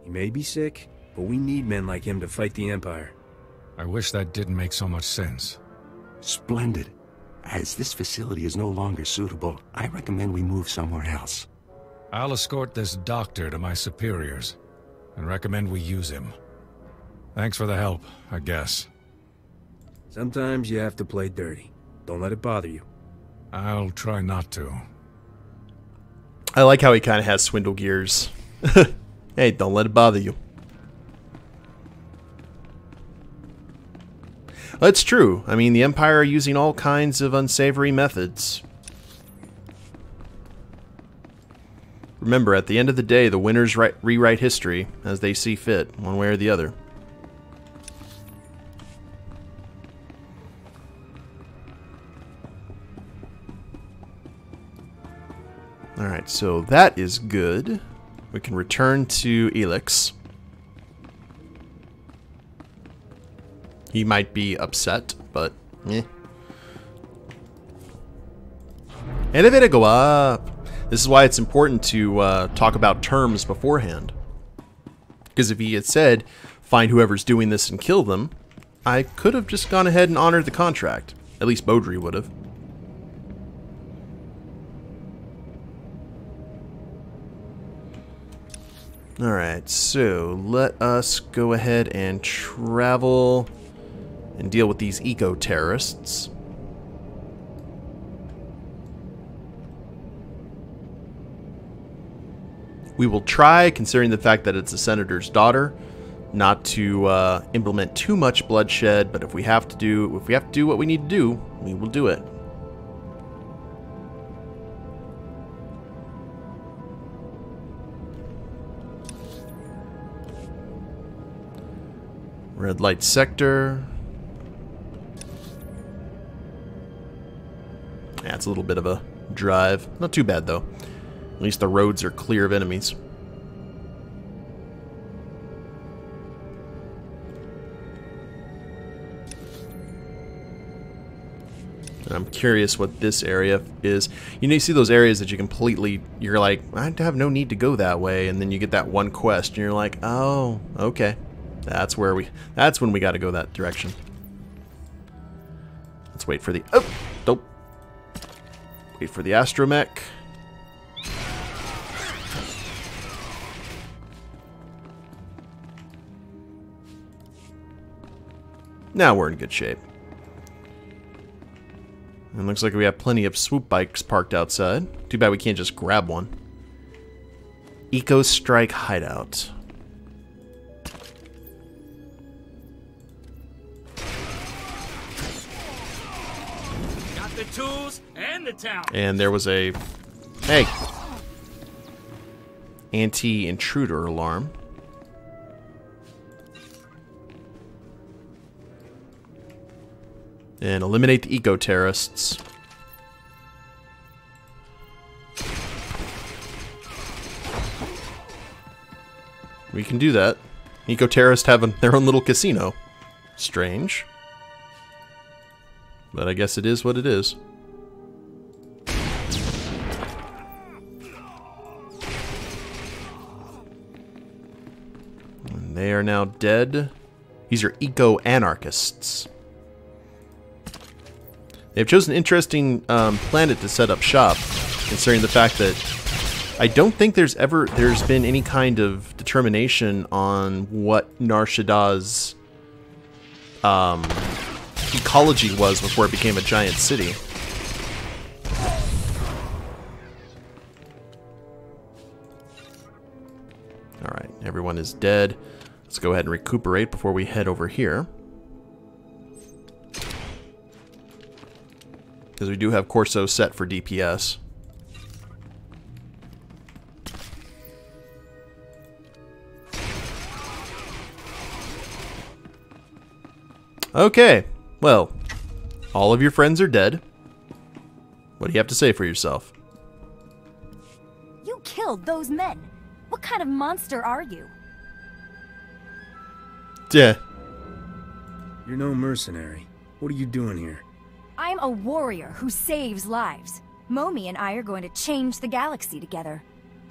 He may be sick, but we need men like him to fight the Empire. I wish that didn't make so much sense. Splendid. As this facility is no longer suitable, I recommend we move somewhere else. I'll escort this doctor to my superiors, and recommend we use him. Thanks for the help, I guess. Sometimes you have to play dirty. Don't let it bother you. I'll try not to. I like how he kind of has swindle gears. Hey, don't let it bother you. That's true. I mean, the Empire are using all kinds of unsavory methods. Remember, at the end of the day, the winners rewrite history as they see fit, one way or the other. Alright, so that is good. We can return to Ep.6. He might be upset, but eh. Elevator go up. This is why it's important to talk about terms beforehand. Because if he had said, find whoever's doing this and kill them, I could have just gone ahead and honored the contract. At least Beaudry would have. Alright, so let us go ahead and travel and deal with these eco-terrorists. We will try, considering the fact that it's a senator's daughter, not to implement too much bloodshed, but if we have to do what we need to do, we will do it. Red light sector. Yeah, it's a little bit of a drive. Not too bad, though. At least the roads are clear of enemies. And I'm curious what this area is. You know, you see those areas that you completely... You're like, I have no need to go that way. And then you get that one quest, and you're like, oh, okay. That's when we got to go that direction. Let's wait for the... Oh! Nope. Wait for the astromech. Now we're in good shape. And looks like we have plenty of swoop bikes parked outside. Too bad we can't just grab one. Eco Strike Hideout. Got the tools and the talent. And there was a... Hey! Anti-intruder alarm. And eliminate the eco-terrorists. We can do that. Eco-terrorists have their own little casino. Strange. But I guess it is what it is. And they are now dead. These are eco-anarchists. They've chosen an interesting planet to set up shop, considering the fact that I don't think there's been any kind of determination on what Nar Shaddaa's ecology was before it became a giant city. Alright, everyone is dead. Let's go ahead and recuperate before we head over here. Because we do have Corso set for DPS. Okay, well, all of your friends are dead. What do you have to say for yourself? You killed those men. What kind of monster are you? Yeah. You're no mercenary. What are you doing here? I'm a warrior who saves lives. Momi and I are going to change the galaxy together.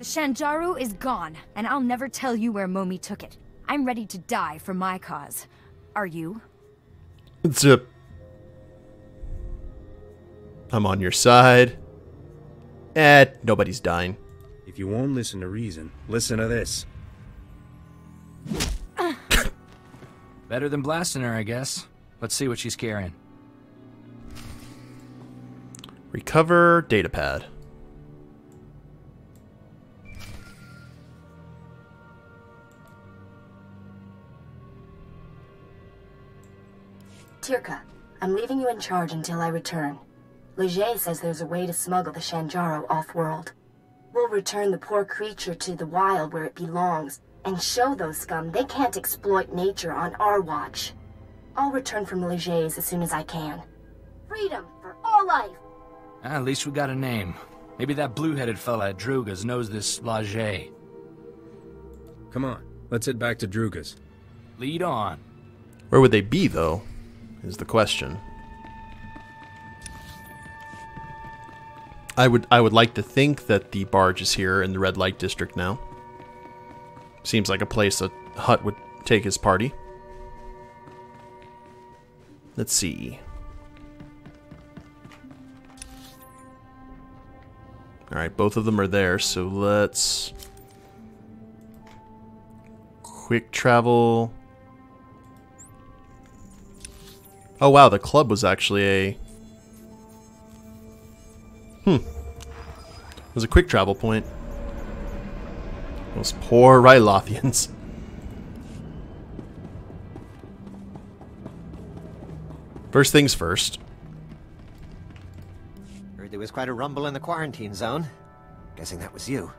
The Shanjaru is gone, and I'll never tell you where Momi took it. I'm ready to die for my cause. Are you? Zip. I'm on your side. Nobody's dying. If you won't listen to reason, listen to this. Better than blasting her, I guess. Let's see what she's carrying. Recover datapad. Tirka, I'm leaving you in charge until I return. Leger says there's a way to smuggle the Shanjaru off-world. We'll return the poor creature to the wild where it belongs, and show those scum they can't exploit nature on our watch. I'll return from Leger's as soon as I can. Freedom for all life! At least we got a name. Maybe that blue-headed fella at Druga's knows this Leger. Come on, let's head back to Druga's. Lead on. Where would they be, though, is the question. I would like to think that the barge is here in the red light district now. Seems like a place a Hutt would take his party. Let's see. Alright, both of them are there, so let's... quick travel. Oh wow, the club was actually a... It was a quick travel point. Those poor Rylothians. First things first. Heard there was quite a rumble in the quarantine zone. Guessing that was you.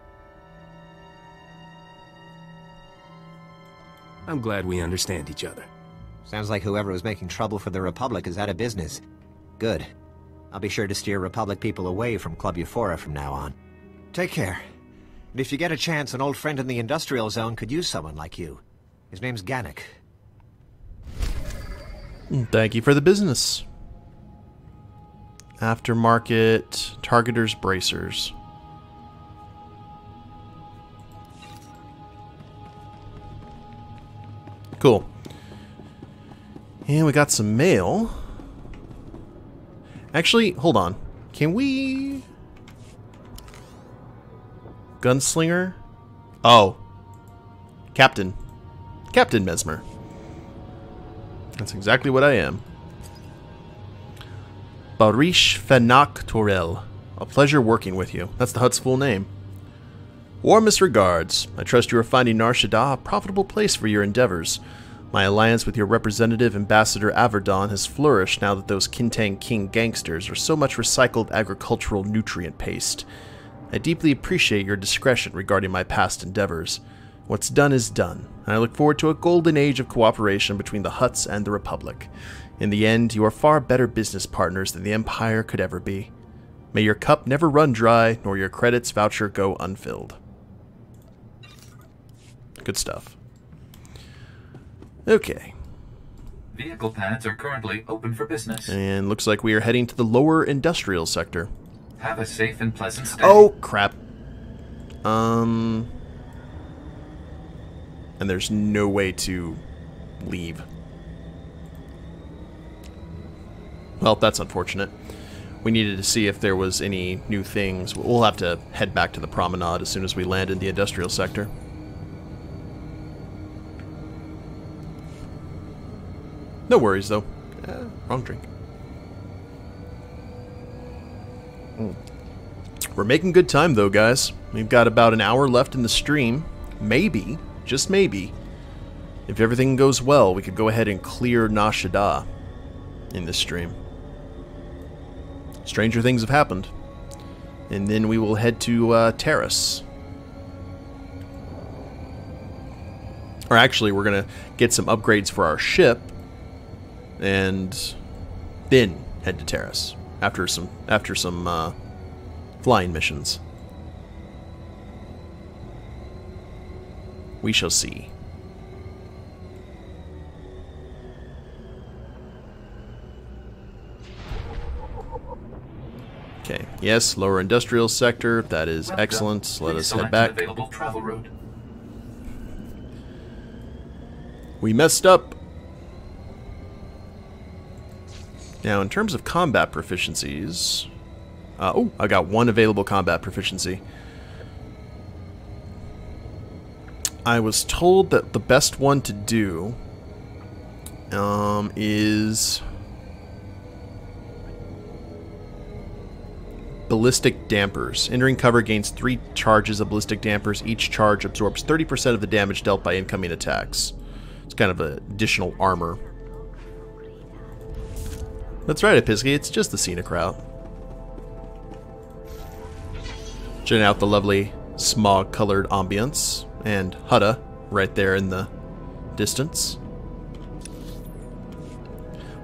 I'm glad we understand each other. Sounds like whoever was making trouble for the Republic is out of business. Good. I'll be sure to steer Republic people away from Club Euphora from now on. Take care. And if you get a chance, an old friend in the industrial zone could use someone like you. His name's Gannick. Thank you for the business. Aftermarket targeters bracers. Cool. And we got some mail. Actually, hold on. Can we... Gunslinger? Oh. Captain. Captain Mesmyrrh. That's exactly what I am. Barish Fenak Torel. A pleasure working with you. That's the Hutt's full name. Warmest regards. I trust you are finding Nar Shaddaa a profitable place for your endeavors. My alliance with your representative, Ambassador Averdon, has flourished now that those Kintang King gangsters are so much recycled agricultural nutrient paste. I deeply appreciate your discretion regarding my past endeavors. What's done is done, and I look forward to a golden age of cooperation between the Hutts and the Republic. In the end, you are far better business partners than the Empire could ever be. May your cup never run dry, nor your credits voucher go unfilled. Good stuff. Okay. Vehicle pads are currently open for business. And looks like we are heading to the lower industrial sector. Have a safe and pleasant stay. Oh, crap. And there's no way to leave. Well, that's unfortunate. We needed to see if there was any new things. We'll have to head back to the promenade as soon as we land in the industrial sector. No worries, though. Wrong drink. We're making good time, though, guys. We've got about an hour left in the stream. Maybe, just maybe, if everything goes well, we could go ahead and clear Nar Shaddaa in this stream. Stranger things have happened. And then we will head to Terrace. Or actually, we're going to get some upgrades for our ship. And then head to Terrace after some flying missions. We shall see. Okay, yes, lower industrial sector. That is excellent. Let us head back. Available travel route. We messed up. Now, in terms of combat proficiencies... oh, I got one available combat proficiency. I was told that the best one to do is ballistic dampers. Entering cover gains 3 charges of ballistic dampers. Each charge absorbs 30% of the damage dealt by incoming attacks. It's kind of an additional armor. That's right, Episky, it's just the scenic route. Checking out the lovely smog-colored ambience, and Shaddaa right there in the distance,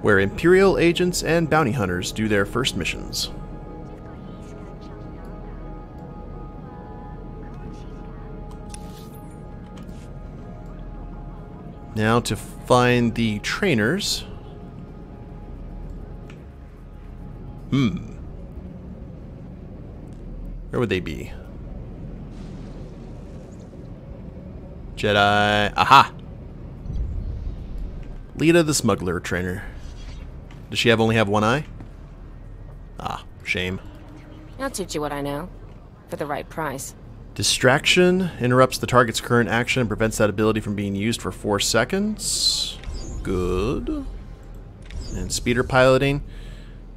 where Imperial agents and bounty hunters do their first missions. Now to find the trainers. Where would they be? Jedi. Aha! Lita the Smuggler trainer. Does she only have one eye? Ah, shame. I'll teach you what I know. For the right price. Distraction interrupts the target's current action and prevents that ability from being used for 4 seconds. Good. And speeder piloting.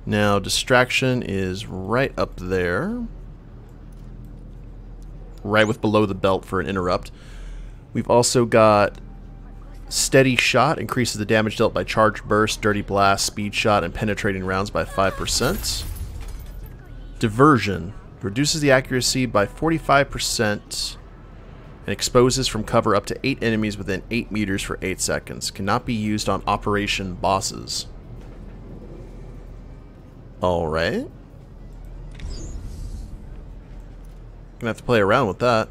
Now, distraction is right up there. Right with below the belt for an interrupt. We've also got steady shot, increases the damage dealt by charged burst, dirty blast, speed shot, and penetrating rounds by 5%. Diversion reduces the accuracy by 45% and exposes from cover up to 8 enemies within 8 meters for 8 seconds. Cannot be used on operation bosses. Alright. Gonna have to play around with that.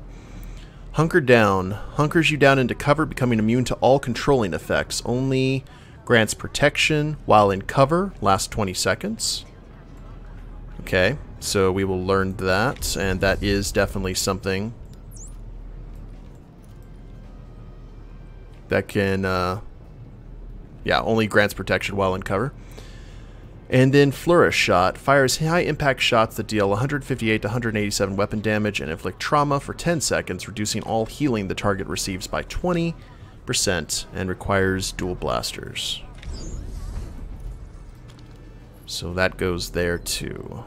Hunker down. Hunkers you down into cover, becoming immune to all controlling effects. Only grants protection while in cover. Lasts 20 seconds. Okay, so we will learn that, and that is definitely something that can, yeah, only grants protection while in cover. And then Flourish Shot fires high impact shots that deal 158 to 187 weapon damage and inflict trauma for 10 seconds, reducing all healing the target receives by 20% and requires dual blasters. So that goes there too.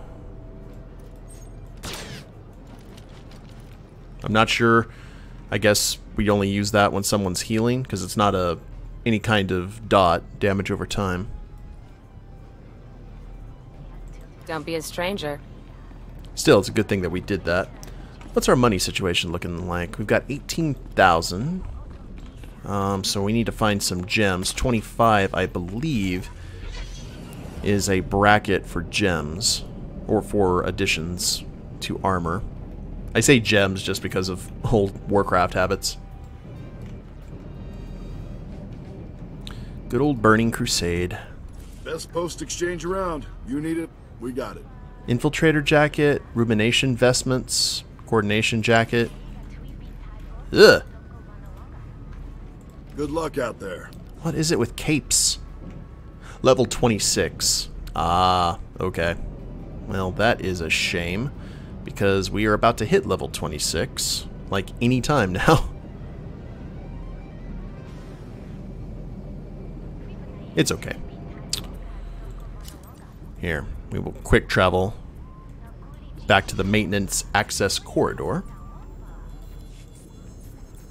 I'm not sure. I guess we only use that when someone's healing because it's not any kind of dot damage over time. Don't be a stranger. Still, it's a good thing that we did that. What's our money situation looking like? We've got 18,000. So we need to find some gems. 25, I believe, is a bracket for gems. Or for additions to armor. I say gems just because of old Warcraft habits. Good old Burning Crusade. Best post exchange around. You need it. We got it. Infiltrator jacket, rumination vestments, coordination jacket. Ugh. Good luck out there. What is it with capes? Level 26. Ah, okay. Well, that is a shame, because we are about to hit level 26, like any time now. It's okay. Here, we will quick travel back to the maintenance access corridor.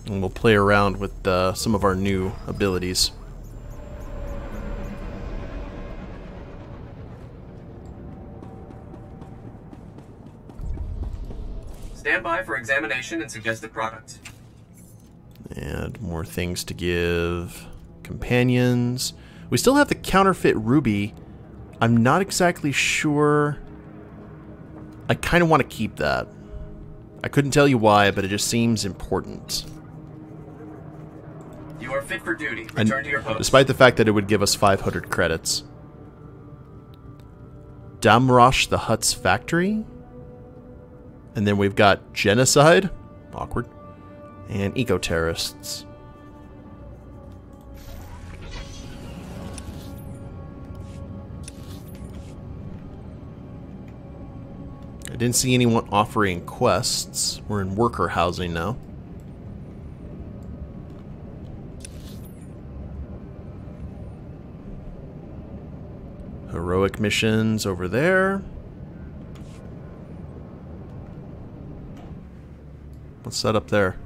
And we'll play around with some of our new abilities. Stand by for examination and suggested products. And more things to give. Companions. We still have the counterfeit ruby. I'm not exactly sure. I kind of want to keep that. I couldn't tell you why, but it just seems important. You are fit for duty. Return to your post. Despite the fact that it would give us 500 credits. Damrosh the Hutt's factory. And then we've got genocide. Awkward. And eco-terrorists. I didn't see anyone offering quests. We're in worker housing now. Heroic missions over there. What's that up there?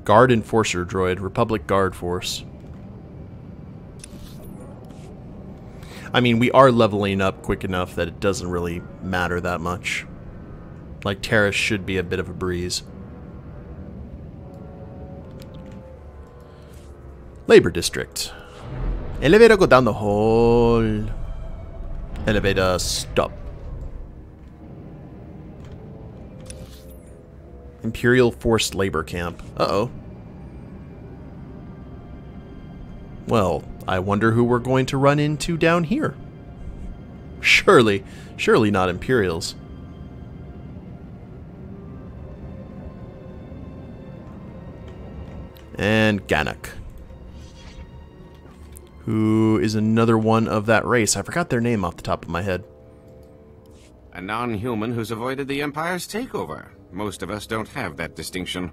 Guard Enforcer Droid, Republic Guard Force. I mean, we are leveling up quick enough that it doesn't really matter that much. Like, Terrace should be a bit of a breeze. Labor District. Elevator go down the hall. Elevator stop. Imperial Forced Labor Camp. Uh-oh. Well, I wonder who we're going to run into down here. Surely not Imperials. And Gannock, who is another one of that race. I forgot their name off the top of my head. A non-human who's avoided the Empire's takeover. Most of us don't have that distinction.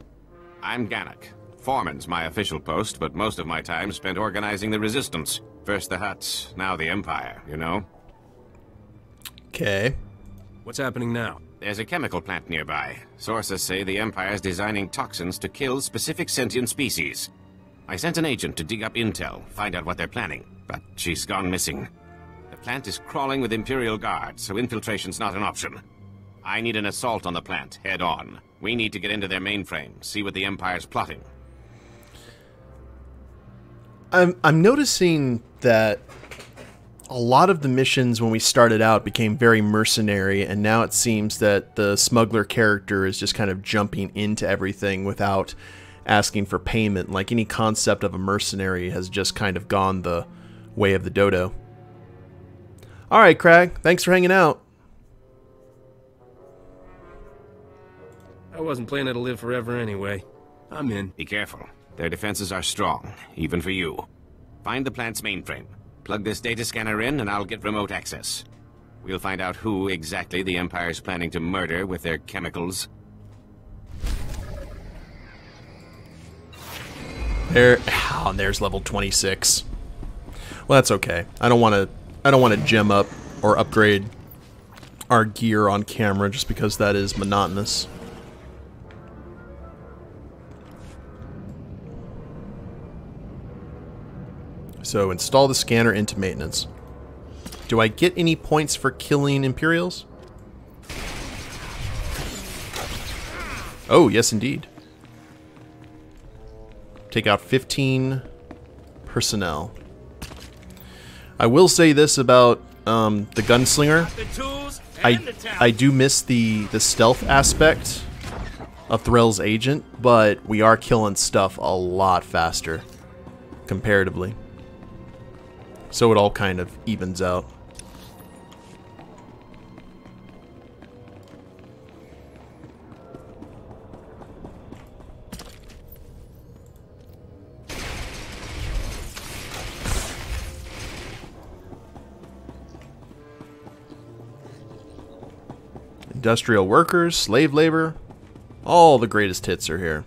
I'm Gannock. Foreman's my official post, but most of my time spent organizing the resistance. First the Hutts, now the Empire, you know? Okay. What's happening now? There's a chemical plant nearby. Sources say the Empire's designing toxins to kill specific sentient species. I sent an agent to dig up intel, find out what they're planning, but she's gone missing. The plant is crawling with Imperial guards, so infiltration's not an option. I need an assault on the plant, head on. We need to get into their mainframe, see what the Empire's plotting. I'm noticing that a lot of the missions when we started out became very mercenary, and now it seems that the smuggler character is just kind of jumping into everything without asking for payment. Like, any concept of a mercenary has just kind of gone the way of the dodo. Alright, Crag, thanks for hanging out. I wasn't planning to live forever anyway. I'm in. Be careful. Their defenses are strong, even for you. Find the plant's mainframe. Plug this data scanner in, and I'll get remote access. We'll find out who exactly the Empire's planning to murder with their chemicals. There's level 26. Well, that's okay. I don't want to gem up or upgrade our gear on camera just because that is monotonous. So install the scanner into maintenance. Do I get any points for killing Imperials? Oh, yes indeed. Take out 15 personnel. I will say this about the gunslinger. I do miss the stealth aspect of Threll's agent, but we are killing stuff a lot faster comparatively. So it all kind of evens out. Industrial workers, slave labor, all the greatest hits are here.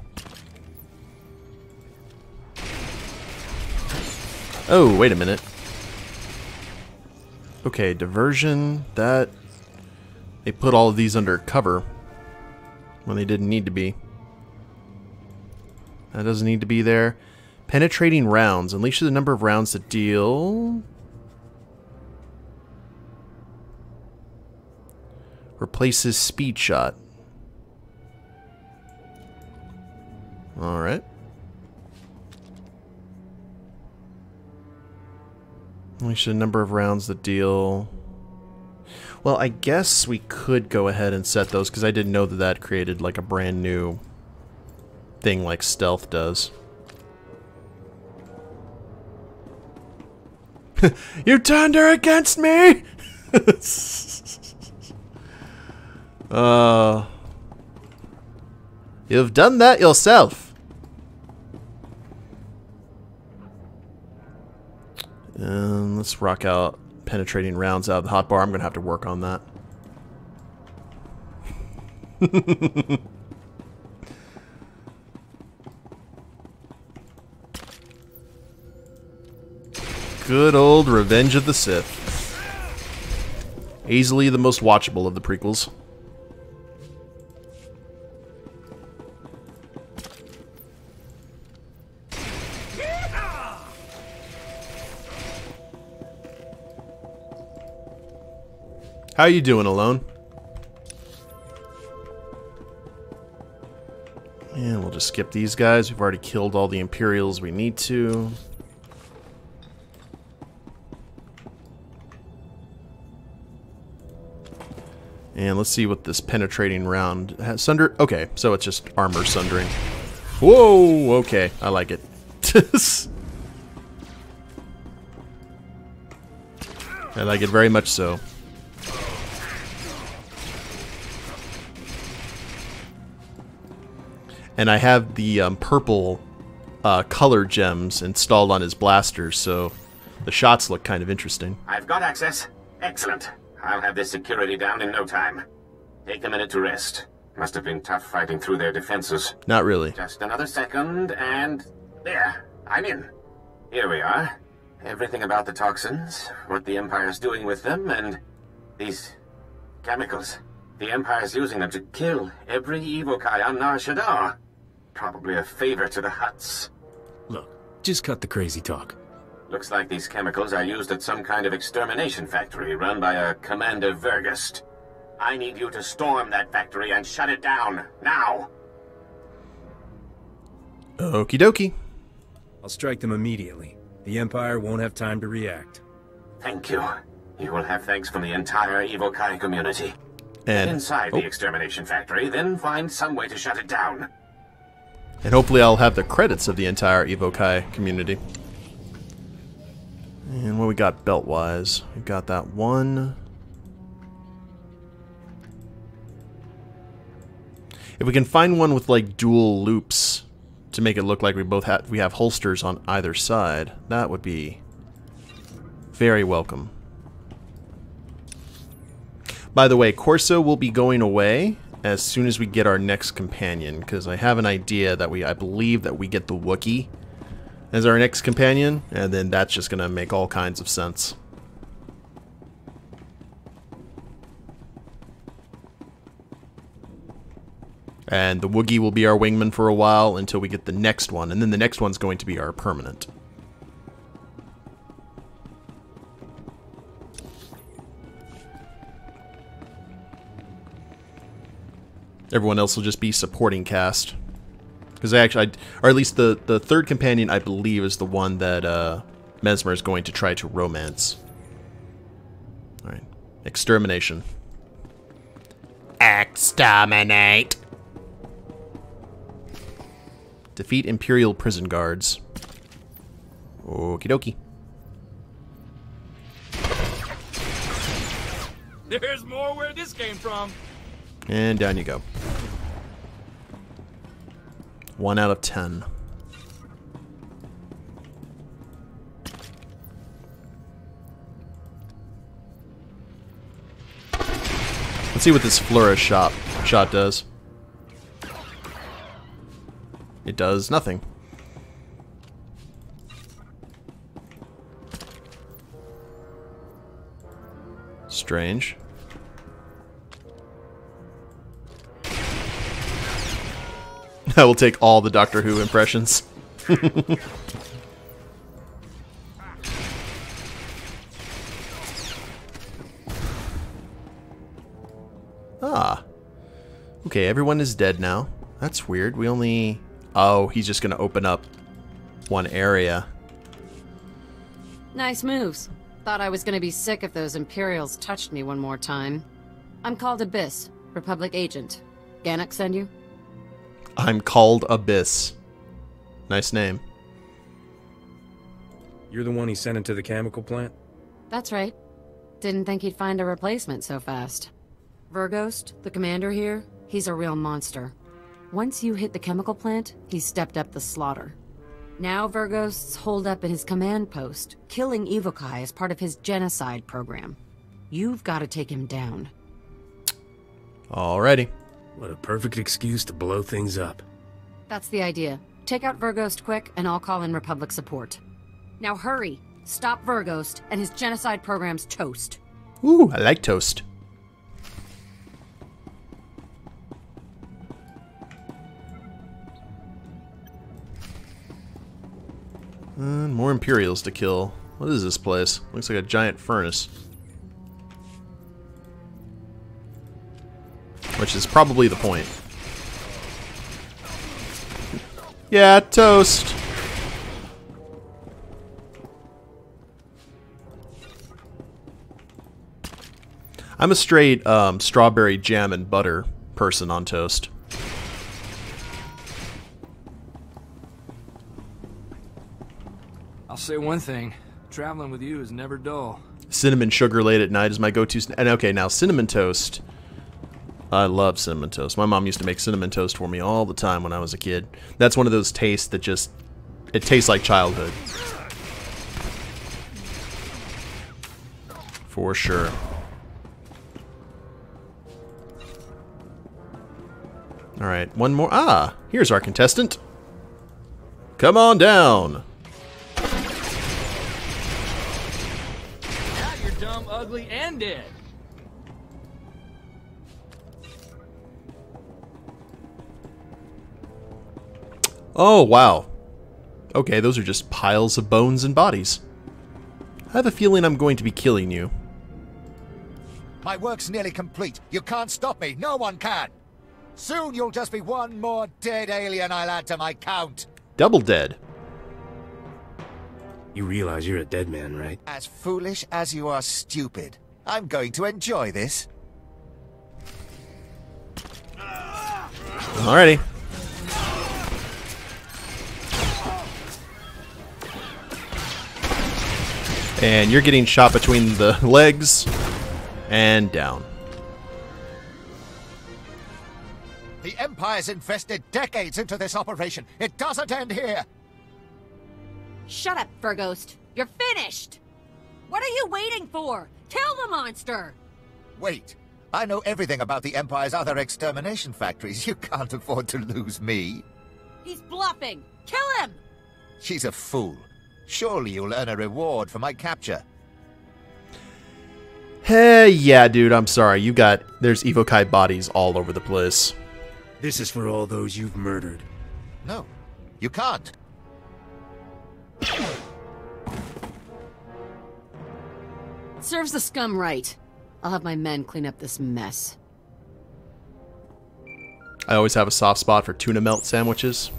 Oh, wait a minute. Okay, diversion, that... They put all of these under cover when they didn't need to be. That doesn't need to be there. Penetrating rounds. Unleashes the number of rounds that deal... Replaces speed shot. Alright. Unleash the number of rounds that deal... Well, I guess we could go ahead and set those, because I didn't know that that created like a brand new thing like stealth does. You turned her against me! You've done that yourself. Let's rock out penetrating rounds out of the hotbar. I'm going to have to work on that. Good old Revenge of the Sith. Easily the most watchable of the prequels. How you doing, Alone? And we'll just skip these guys. We've already killed all the Imperials we need to. And let's see what this penetrating round has. Okay, so it's just armor sundering. Whoa, okay, I like it. I like it very much so. And I have the purple color gems installed on his blasters, so the shots look kind of interesting. I've got access. Excellent. I'll have this security down in no time. Take a minute to rest. Must have been tough fighting through their defenses. Not really. Just another second, and there, I'm in. Here we are. Everything about the toxins, what the Empire's doing with them, and these chemicals. The Empire's using them to kill every evokai on Nar Shaddaa. Probably a favor to the Hutts. Look, just cut the crazy talk. Looks like these chemicals are used at some kind of extermination factory run by a Commander Vergust. I need you to storm that factory and shut it down, now! Okie dokie. I'll strike them immediately. The Empire won't have time to react. Thank you. You will have thanks from the entire evokai community. And get inside the extermination factory, then find some way to shut it down. And hopefully I'll have the credits of the entire evokai community. And what we got belt-wise? We got that one. If we can find one with like dual loops to make it look like we have holsters on either side, that would be very welcome. By the way, Corso will be going away as soon as we get our next companion, because I have an idea that I believe that we get the Wookiee as our next companion, and then that's just gonna make all kinds of sense. And the Wookiee will be our wingman for a while until we get the next one, and then the next one's going to be our permanent. Everyone else will just be supporting cast. Because or at least the third companion, I believe, is the one that Mesmyrrh is going to try to romance. Alright. Extermination. Exterminate! Defeat Imperial prison guards. Okie dokie. There's more where this came from. And down you go. 1 out of 10. Let's see what this flourish shot does. It does nothing. Strange. I will take all the Doctor Who impressions. Ah. Okay, everyone is dead now. That's weird. We only... Oh, he's just going to open up one area. Nice moves. Thought I was going to be sick if those Imperials touched me one more time. I'm called Abyss, Republic agent. Gannock send you? I'm called Abyss. Nice name. You're the one he sent into the chemical plant? That's right. Didn't think he'd find a replacement so fast. Verghost, the commander here, he's a real monster. Once you hit the chemical plant, he stepped up the slaughter. Now Verghost's holed up in his command post, killing Evokai as part of his genocide program. You've got to take him down. Alrighty. What a perfect excuse to blow things up. That's the idea. Take out Verghost quick, and I'll call in Republic support. Now hurry! Stop Verghost, and his genocide program's toast. Ooh, I like toast. More Imperials to kill. What is this place? Looks like a giant furnace. Which is probably the point. Yeah, toast! I'm a straight strawberry jam and butter person on toast. I'll say one thing. Traveling with you is never dull. Cinnamon sugar late at night is my go-to. And okay, now cinnamon toast. I love cinnamon toast. My mom used to make cinnamon toast for me all the time when I was a kid. That's one of those tastes that just... it tastes like childhood. For sure. Alright, one more. Ah, here's our contestant. Come on down. Now you're dumb, ugly, and dead. Oh, wow. Okay, those are just piles of bones and bodies. I have a feeling I'm going to be killing you. My work's nearly complete. You can't stop me. No one can. Soon you'll just be one more dead alien I'll add to my count. Double dead. You realize you're a dead man, right? As foolish as you are stupid. I'm going to enjoy this. Alrighty. And you're getting shot between the legs and down. The Empire's invested decades into this operation. It doesn't end here. Shut up, Verghost. You're finished! What are you waiting for? Kill the monster! Wait. I know everything about the Empire's other extermination factories. You can't afford to lose me. He's bluffing! Kill him! She's a fool. Surely you'll earn a reward for my capture. Hey, yeah, dude, I'm sorry. There's Evokai bodies all over the place. This is for all those you've murdered. No, you can't. Serves the scum right. I'll have my men clean up this mess. I always have a soft spot for tuna melt sandwiches.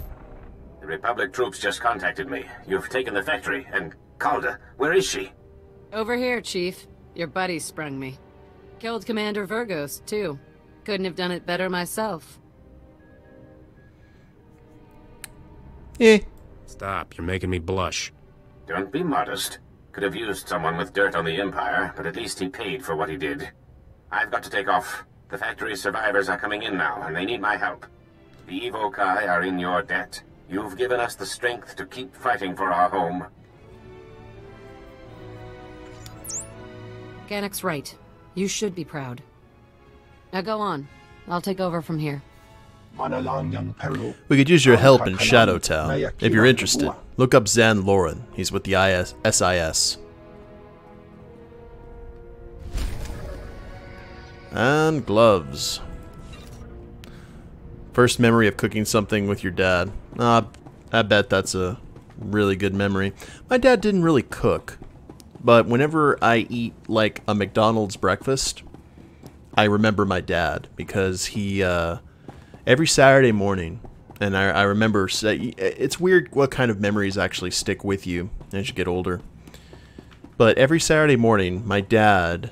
The Republic troops just contacted me. You've taken the factory, and Calder, where is she? Over here, Chief. Your buddy sprung me. Killed Commander Verghost, too. Couldn't have done it better myself. Eh. Stop, you're making me blush. Don't be modest. Could have used someone with dirt on the Empire, but at least he paid for what he did. I've got to take off. The factory's survivors are coming in now, and they need my help. The Evokai are in your debt. You've given us the strength to keep fighting for our home. Gannick's right. You should be proud. Now go on. I'll take over from here. We could use your help in Shadowtown, if you're interested. Look up Zan Lauren. He's with the SIS. And gloves. First memory of cooking something with your dad. I bet that's a really good memory. My dad didn't really cook, but whenever I eat like a McDonald's breakfast, I remember my dad because he every Saturday morning, and I remember, it's weird what kind of memories actually stick with you as you get older. But every Saturday morning, my dad,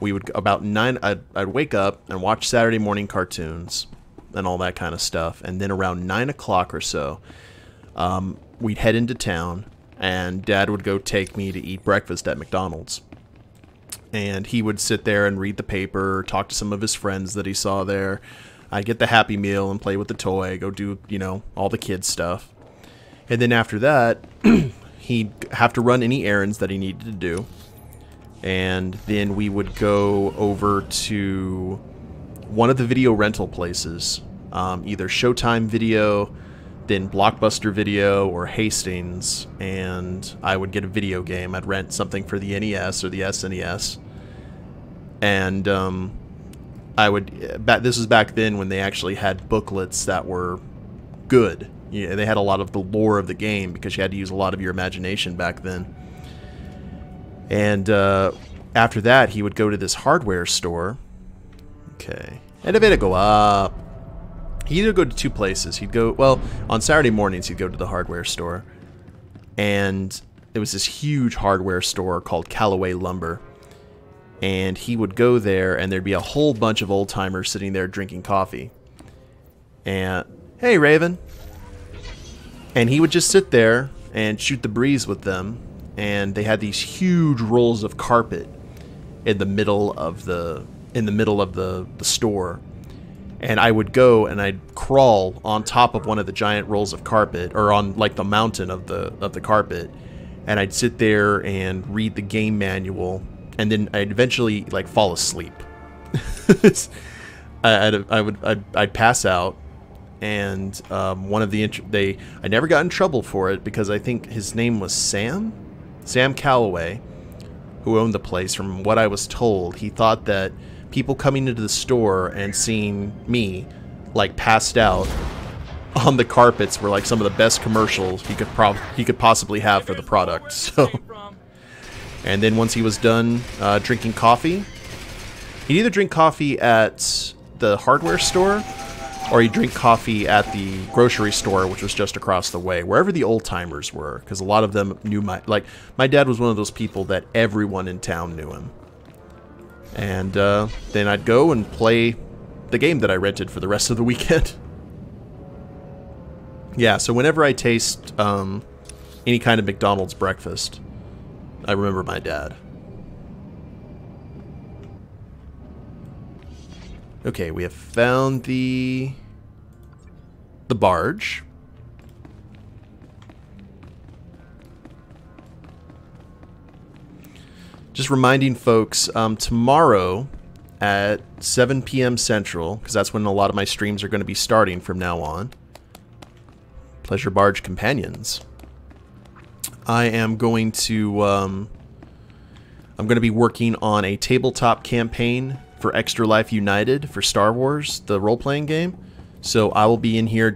we would, about 9, I'd wake up and watch Saturday morning cartoons and all that kind of stuff. And then around 9 o'clock or so, we'd head into town and Dad would go take me to eat breakfast at McDonald's. And he would sit there and read the paper, talk to some of his friends that he saw there. I'd get the Happy Meal and play with the toy, go do, you know, all the kids stuff. And then after that, he'd have to run any errands that he needed to do. And then we would go over to one of the video rental places, either Showtime Video, then Blockbuster Video, or Hastings, and I would get a video game. I'd rent something for the NES or the SNES. And this was back then when they actually had booklets that were good. Yeah, they had a lot of the lore of the game because you had to use a lot of your imagination back then. And after that, he would go to this hardware store. Okay. Elevator go up. He'd either go to two places. He'd go, well, on Saturday mornings, he'd go to the hardware store. And it was this huge hardware store called Callaway Lumber. And he would go there, and there'd be a whole bunch of old-timers sitting there drinking coffee. And, hey, Raven. And he would just sit there and shoot the breeze with them. And they had these huge rolls of carpet in the middle of the store. And I would go and I'd crawl on top of one of the giant rolls of carpet, or on like the mountain of the carpet, and I'd sit there and read the game manual, and then I'd eventually like fall asleep. I'd pass out, and one of the I never got in trouble for it because I think his name was Sam Calloway, who owned the place. From what I was told, he thought that people coming into the store and seeing me like passed out on the carpets were like some of the best commercials he could possibly have for the product. So, and then once he was done drinking coffee, he'd either drink coffee at the hardware store or he'd drink coffee at the grocery store, which was just across the way, wherever the old timers were, because a lot of them knew my dad was one of those people that everyone in town knew him. And then I'd go and play the game that I rented for the rest of the weekend. Yeah, so whenever I taste any kind of McDonald's breakfast, I remember my dad. Okay, we have found the barge. Just reminding folks, tomorrow at 7 p.m. Central, because that's when a lot of my streams are going to be starting from now on. Pleasure Barge Companions. I am going to be working on a tabletop campaign for Extra Life United for Star Wars, the role-playing game. So I will be in here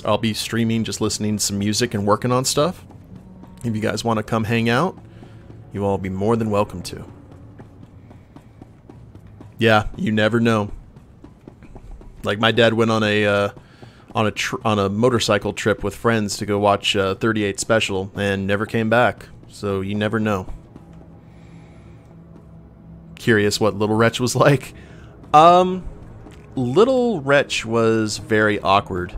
I'll be streaming, just listening to some music and working on stuff. If you guys want to come hang out, you all be more than welcome to. Yeah, you never know. Like my dad went on a motorcycle trip with friends to go watch 38 Special and never came back. So you never know. Curious what Little Wretch was like? Little Wretch was very awkward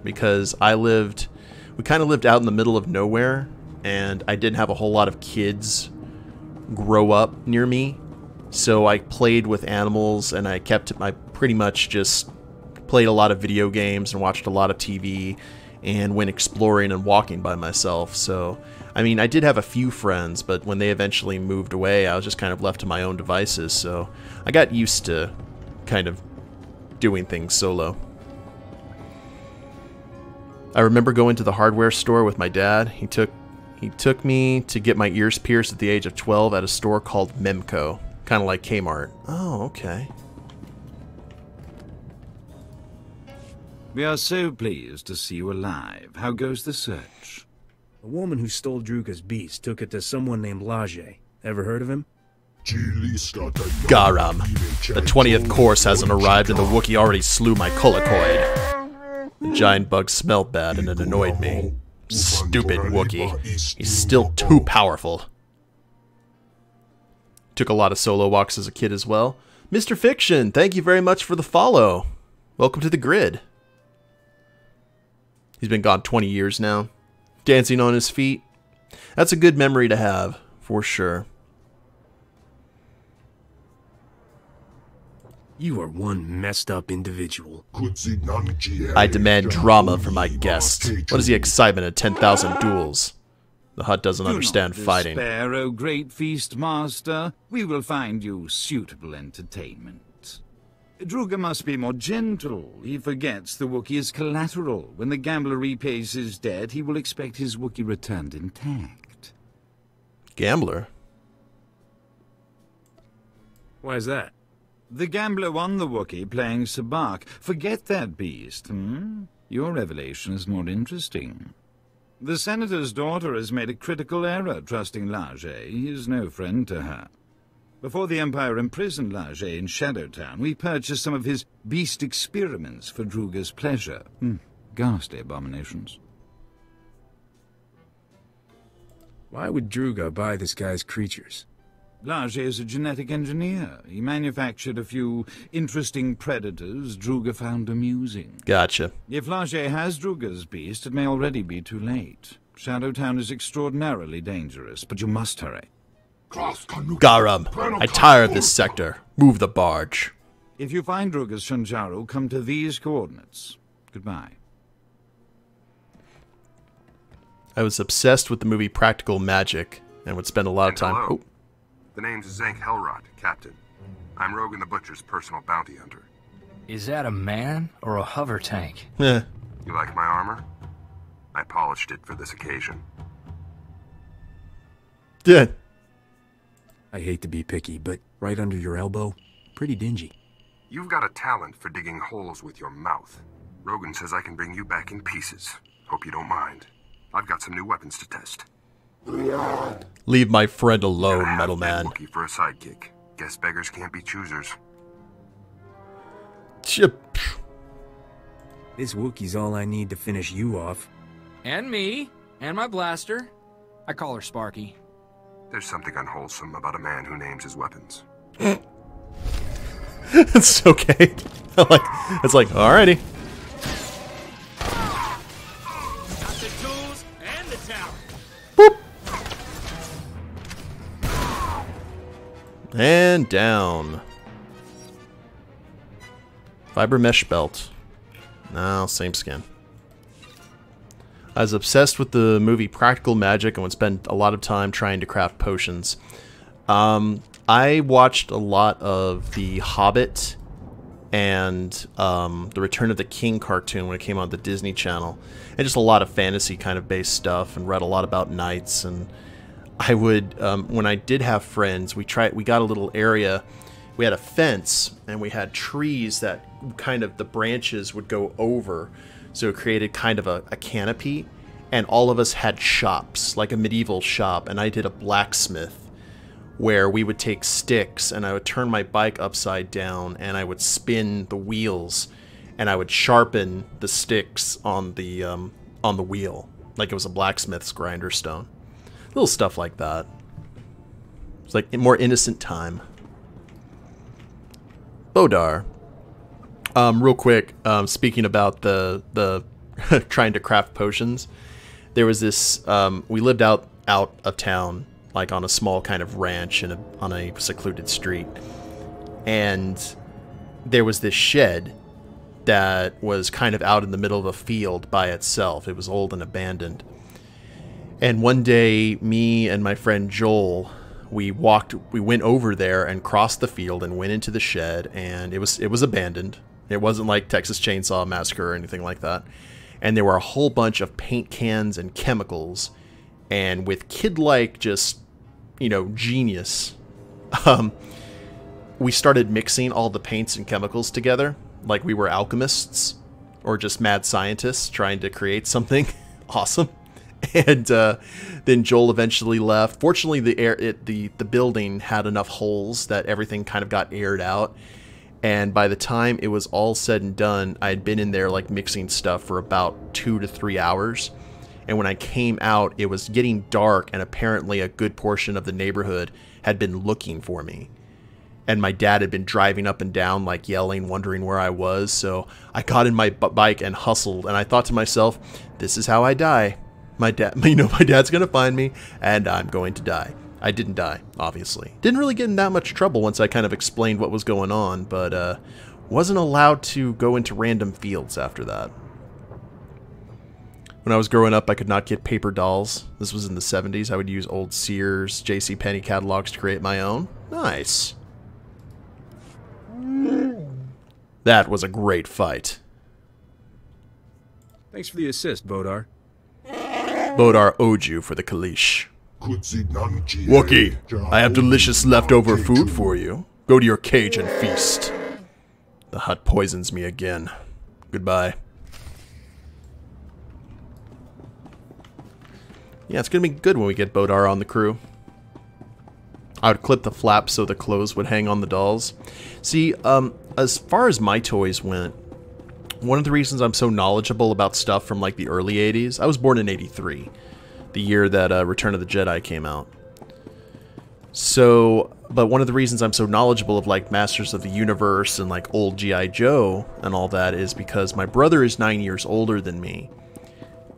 because we kind of lived out in the middle of nowhere, and I didn't have a whole lot of kids grow up near me, so I played with animals, and I pretty much just played a lot of video games and watched a lot of TV and went exploring and walking by myself. So, I mean, I did have a few friends, but when they eventually moved away, I was just kind of left to my own devices, so I got used to kind of doing things solo. I remember going to the hardware store with my dad. He took me to get my ears pierced at the age of 12 at a store called Memco, kind of like Kmart. Oh, okay. We are so pleased to see you alive. How goes the search? The woman who stole Druka's beast took it to someone named Lajee. Ever heard of him? Garam. The 20th course hasn't arrived and the Wookiee already slew my Colicoid. The giant bug smelled bad and it annoyed me. Stupid Wookiee. He's still too powerful. Took a lot of solo walks as a kid as well. Mr. Fiction, thank you very much for the follow. Welcome to the grid. He's been gone 20 years now. Dancing on his feet. That's a good memory to have, for sure. You are one messed up individual. I demand drama from my guests. What is the excitement of 10,000 duels? The Hutt doesn't understand fighting. Do not despair, O great feast master. We will find you suitable entertainment. Druga must be more gentle. He forgets the Wookiee is collateral. When the gambler repays his debt, he will expect his Wookiee returned intact. Gambler? Why is that? The gambler won the Wookiee playing Sabak. Forget that beast, Your revelation is more interesting. The senator's daughter has made a critical error trusting Lajee. He is no friend to her. Before the Empire imprisoned Lajee in Shadowtown, we purchased some of his beast experiments for Druga's pleasure. Ghastly abominations. Why would Druga buy this guy's creatures? Lajee is a genetic engineer. He manufactured a few interesting predators Druga found amusing. Gotcha. If Lajee has Druga's beast, it may already be too late. Shadowtown is extraordinarily dangerous, but you must hurry. Garam, I tire of this sector. Move the barge. If you find Druga's Shanjaru, come to these coordinates. Goodbye. I was obsessed with the movie Practical Magic and would spend a lot of time... Hello. The name's Zank Helrot, Captain. I'm Rogan the Butcher's personal bounty hunter. Is that a man or a hover tank? Yeah. You like my armor? I polished it for this occasion. Yeah. I hate to be picky, but right under your elbow, pretty dingy. You've got a talent for digging holes with your mouth. Rogan says I can bring you back in pieces. Hope you don't mind. I've got some new weapons to test. Leave my friend alone, Metal Man. Wookiee for a sidekick. Guess beggars can't be choosers. Chip. This Wookiee's all I need to finish you off. And me. And my blaster. I call her Sparky. There's something unwholesome about a man who names his weapons. It's okay. It's like, alrighty. Got the tools and the talent. Boop. And down. Fiber mesh belt. No, same skin. I was obsessed with the movie Practical Magic and would spend a lot of time trying to craft potions. I watched a lot of The Hobbit and the Return of the King cartoon when it came on the Disney Channel, and just a lot of fantasy kind of based stuff, and read a lot about knights. And I would, when I did have friends, we got a little area. We had a fence, and we had trees that kind of the branches would go over. So it created kind of a canopy, and all of us had shops, like a medieval shop, and I did a blacksmith where we would take sticks and I would turn my bike upside down and I would spin the wheels and I would sharpen the sticks on the wheel like it was a blacksmith's grinder stone. Little stuff like that. It's like a more innocent time. Bodar. Real quick, speaking about the trying to craft potions, there was this, we lived out of town, like on a small kind of ranch on a secluded street, and there was this shed that was kind of out in the middle of a field by itself. It was old and abandoned. And one day, me and my friend Joel, we went over there and crossed the field and went into the shed, and it was abandoned. It wasn't like Texas Chainsaw Massacre or anything like that. And there were a whole bunch of paint cans and chemicals. And with kid-like just, genius, we started mixing all the paints and chemicals together like we were alchemists or just mad scientists trying to create something awesome. And then Joel eventually left. Fortunately, the building had enough holes that everything kind of got aired out. And by the time it was all said and done, I had been in there like mixing stuff for about 2 to 3 hours. And when I came out, it was getting dark, and apparently a good portion of the neighborhood had been looking for me. And my dad had been driving up and down, like yelling, wondering where I was. So I got in my bike and hustled, and I thought to myself, this is how I die. My dad's going to find me, and I'm going to die. I didn't die, obviously. Didn't really get in that much trouble once I kind of explained what was going on, but wasn't allowed to go into random fields after that. When I was growing up, I could not get paper dolls. This was in the 70s. I would use old Sears, JCPenney catalogs to create my own. Nice. That was a great fight. Thanks for the assist, Bodar. Bodar owed you for the Kalish. Wookie, I have delicious leftover food for you. Go to your cage and feast. The hut poisons me again. Goodbye. Yeah, it's gonna be good when we get Bodar on the crew. I would clip the flaps so the clothes would hang on the dolls. See, as far as my toys went, one of the reasons I'm so knowledgeable about stuff from like the early 80s, I was born in 83, the year that Return of the Jedi came out. So, but one of the reasons I'm so knowledgeable of like Masters of the Universe and like old G.I. Joe and all that is because my brother is 9 years older than me.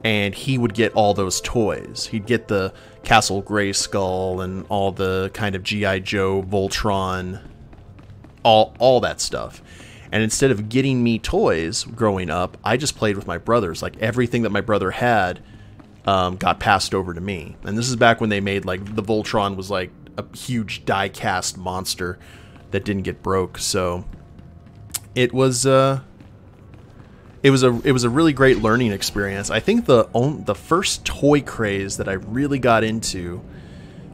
And he would get all those toys. He'd get the Castle Grayskull and all the kind of G.I. Joe, Voltron, all that stuff. And instead of getting me toys growing up, I just played with my brothers. Like everything that my brother had got passed over to me. And this is back when they made like the Voltron was like a huge die-cast monster that didn't get broke. So it was a really great learning experience. I think the first toy craze that I really got into,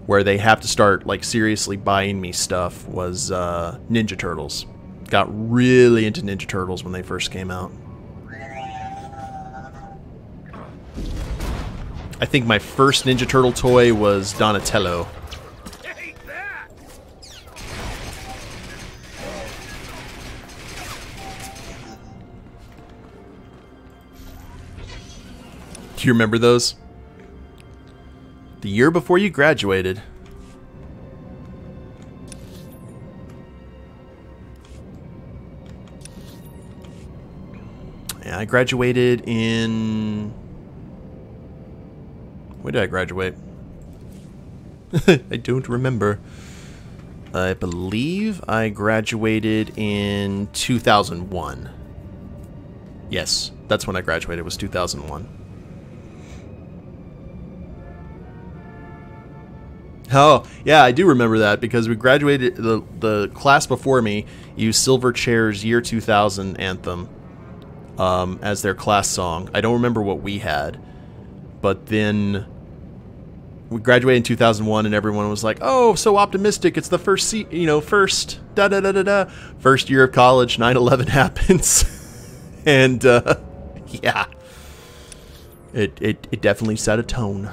where they have to start like seriously buying me stuff, was Ninja Turtles. Got really into Ninja Turtles when they first came out. I think my first Ninja Turtle toy was Donatello. Do you remember those? The year before you graduated. Yeah, I graduated in... When did I graduate? I don't remember. I believe I graduated in 2001. Yes, that's when I graduated, was 2001. Oh, yeah, I do remember that because we graduated, the class before me used Silverchair's Year 2000 anthem as their class song. I don't remember what we had, but then we graduated in 2001 and everyone was like, oh, so optimistic, it's the first first year of college, 9/11 happens. And, yeah, it definitely set a tone.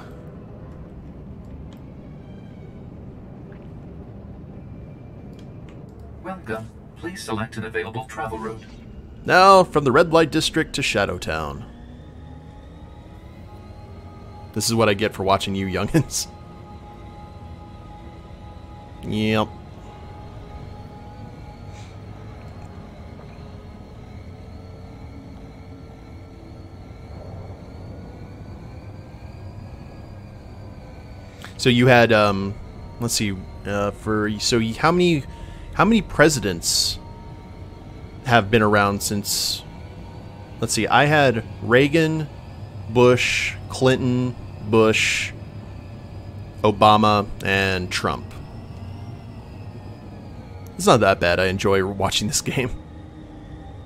Welcome. Please select an available travel route. Now, from the Red Light District to Shadowtown. This is what I get for watching you youngins. Yep. So you had, let's see, how many presidents have been around since, let's see, I had Reagan, Bush, Clinton, Bush, Obama, and Trump. It's not that bad. I enjoy watching this game.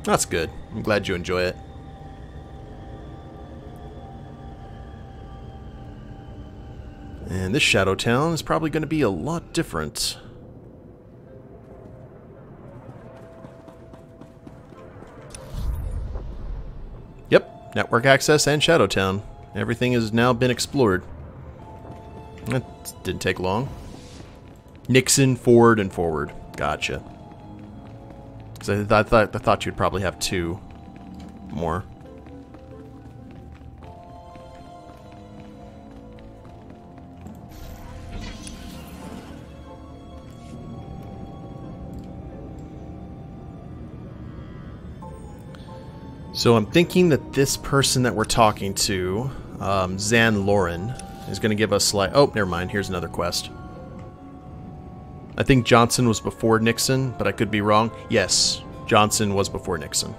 That's good. I'm glad you enjoy it. And this Shadowtown is probably going to be a lot different. Yep, network access and Shadowtown. Everything has now been explored. That didn't take long. Nixon, Ford, and forward. Gotcha. Because I thought you'd probably have two more. So I'm thinking that this person that we're talking to, Zan Lauren, is going to give us like... Oh, never mind. Here's another quest. I think Johnson was before Nixon, but I could be wrong. Yes, Johnson was before Nixon.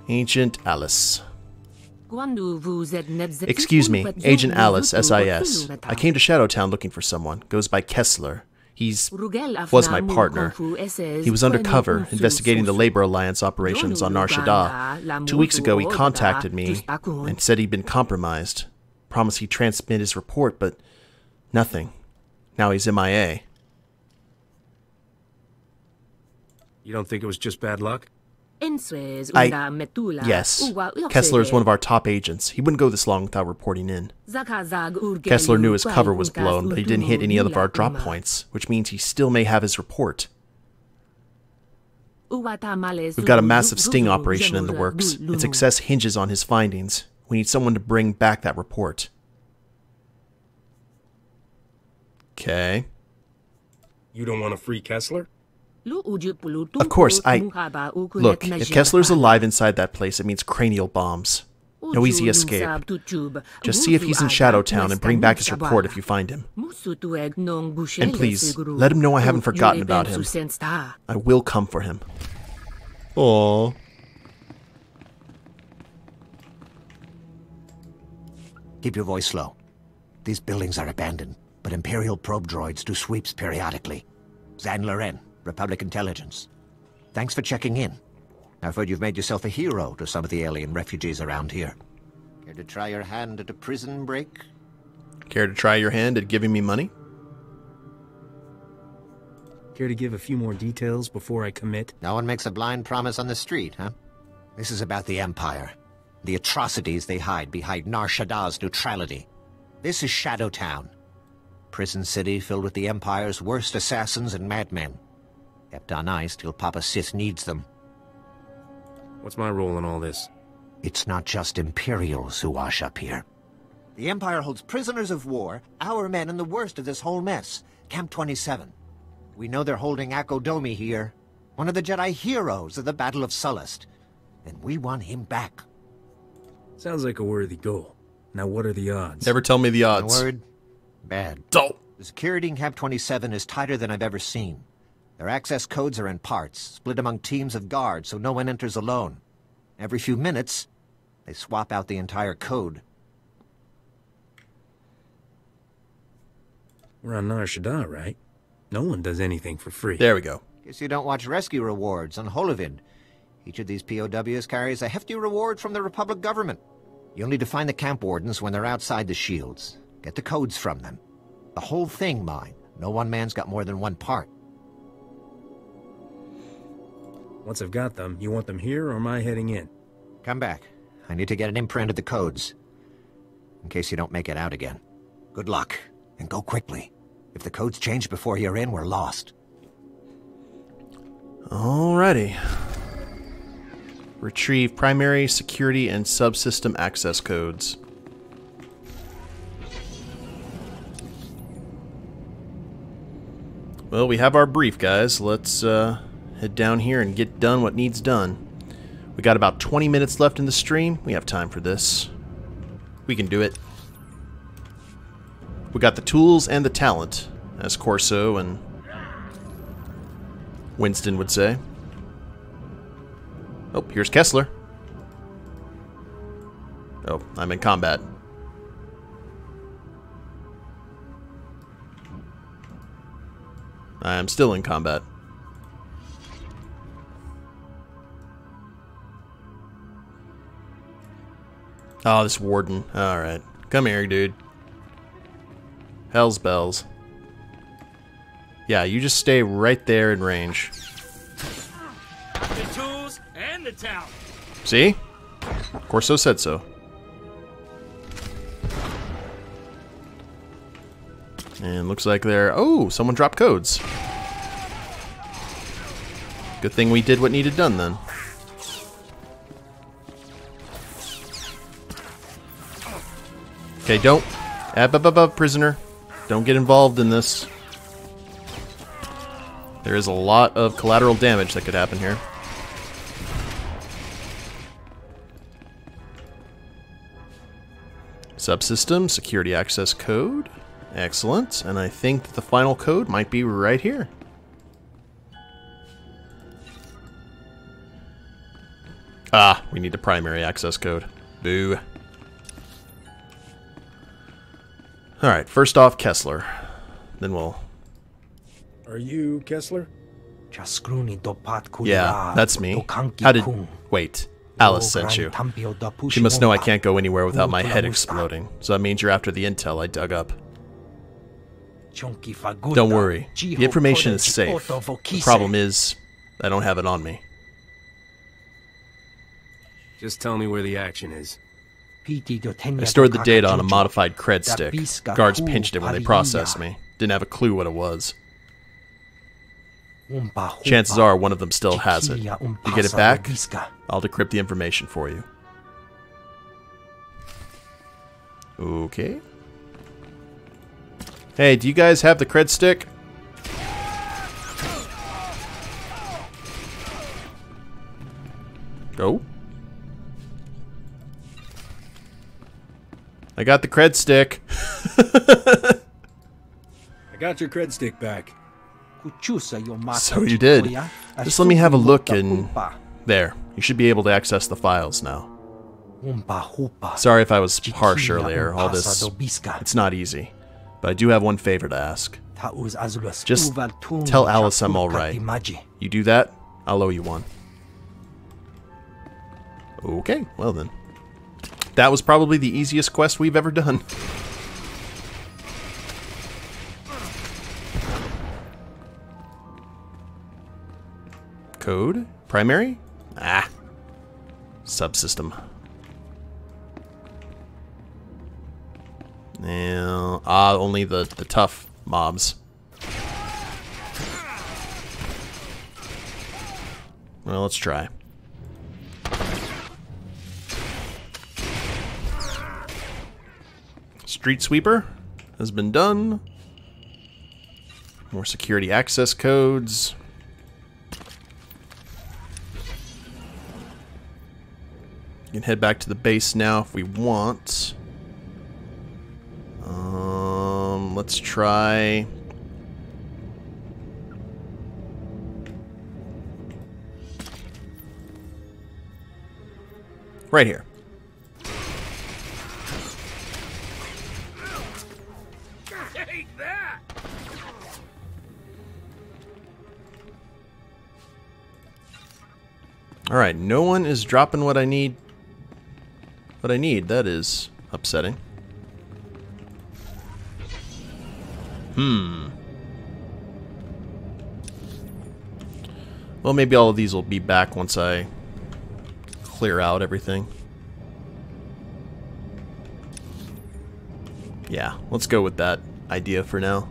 Agent Alice. Excuse me, Agent Alice, SIS. I came to Shadowtown looking for someone. Goes by Kessler. Was my partner. He was undercover, investigating the Labor Alliance operations on Nar Shaddaa. 2 weeks ago, he contacted me and said he'd been compromised. Promised he'd transmit his report, but nothing. Now he's MIA. You don't think it was just bad luck? Yes. Kessler's one of our top agents. He wouldn't go this long without reporting in. Kessler knew his cover was blown, but he didn't hit any of our drop points, which means he still may have his report. We've got a massive sting operation in the works. Its success hinges on his findings. We need someone to bring back that report. Okay. You don't want to free Kessler? Of course, Look, if Kessler's alive inside that place, it means cranial bombs. No easy escape. Just see if he's in Shadowtown and bring back his report if you find him. And please, let him know I haven't forgotten about him. I will come for him. Aww. Keep your voice low. These buildings are abandoned, but Imperial probe droids do sweeps periodically. Zan Loren, Republic Intelligence. Thanks for checking in. I've heard you've made yourself a hero to some of the alien refugees around here. Care to try your hand at a prison break? Care to try your hand at giving me money? Care to give a few more details before I commit? No one makes a blind promise on the street, huh? This is about the Empire. The atrocities they hide behind Nar Shaddaa's neutrality. This is Shadowtown. Prison city filled with the Empire's worst assassins and madmen. Kept on ice till Papa Sith needs them. What's my role in all this? It's not just Imperials who wash up here. The Empire holds prisoners of war, our men in the worst of this whole mess. Camp 27. We know they're holding Akodomi here, one of the Jedi heroes of the Battle of Sullust. And we want him back. Sounds like a worthy goal. Now what are the odds? Never tell me the odds. A word? Bad. Oh. The security in Camp 27 is tighter than I've ever seen. Their access codes are in parts, split among teams of guards so no one enters alone. Every few minutes, they swap out the entire code. We're on Nar Shaddaa, right? No one does anything for free. There we go. Guess you don't watch rescue rewards on Holovid. Each of these POWs carries a hefty reward from the Republic government. You'll need to find the camp wardens when they're outside the shields. Get the codes from them. The whole thing mine. No one man's got more than one part. Once I've got them, you want them here or am I heading in? Come back. I need to get an imprint of the codes. In case you don't make it out again. Good luck, and go quickly. If the codes change before you're in, we're lost. Alrighty. Retrieve primary, security, and subsystem access codes. Well, we have our brief, guys. Let's head down here and get done what needs done. We got about 20 minutes left in the stream. We have time for this. We can do it. We got the tools and the talent, as Corso and Winston would say. Oh, here's Kessler. Oh, I'm in combat. I am still in combat. Oh, this warden. Alright. Come here, dude. Hell's bells. Yeah, you just stay right there in range. The tools and the talent. See? Corso said so. And looks like they're... Oh, someone dropped codes. Good thing we did what needed done then. Okay, don't... prisoner. Don't get involved in this. There is a lot of collateral damage that could happen here. Subsystem, security access code. Excellent. And I think that the final code might be right here. Ah, we need the primary access code. Boo. Alright, first off, Kessler. Then we'll... Are you Kessler? Yeah, that's me. How did... Wait. Alice sent you. She must know I can't go anywhere without my head exploding. So that means you're after the intel I dug up. Don't worry. The information is safe. The problem is, I don't have it on me. Just tell me where the action is. I stored the data on a modified cred stick. Guards pinched it when they processed me. Didn't have a clue what it was. Chances are one of them still has it. You get it back, I'll decrypt the information for you. Okay. Hey, do you guys have the cred stick? Go. I got the cred stick. I got your cred stick back. So you did. Just let me have a look and... There. You should be able to access the files now. Sorry if I was harsh earlier. All this... It's not easy. But I do have one favor to ask. Just tell Alice I'm alright. You do that, I'll owe you one. Okay, well then. That was probably the easiest quest we've ever done. Code? Primary? Ah. Subsystem. Now, only the tough mobs. Well, let's try. Street sweeper has been done. More security access codes. You can head back to the base now if we want. Let's try... right here. Alright, no one is dropping what I need. That is upsetting. Well, maybe all of these will be back once I clear out everything. Yeah, let's go with that idea for now.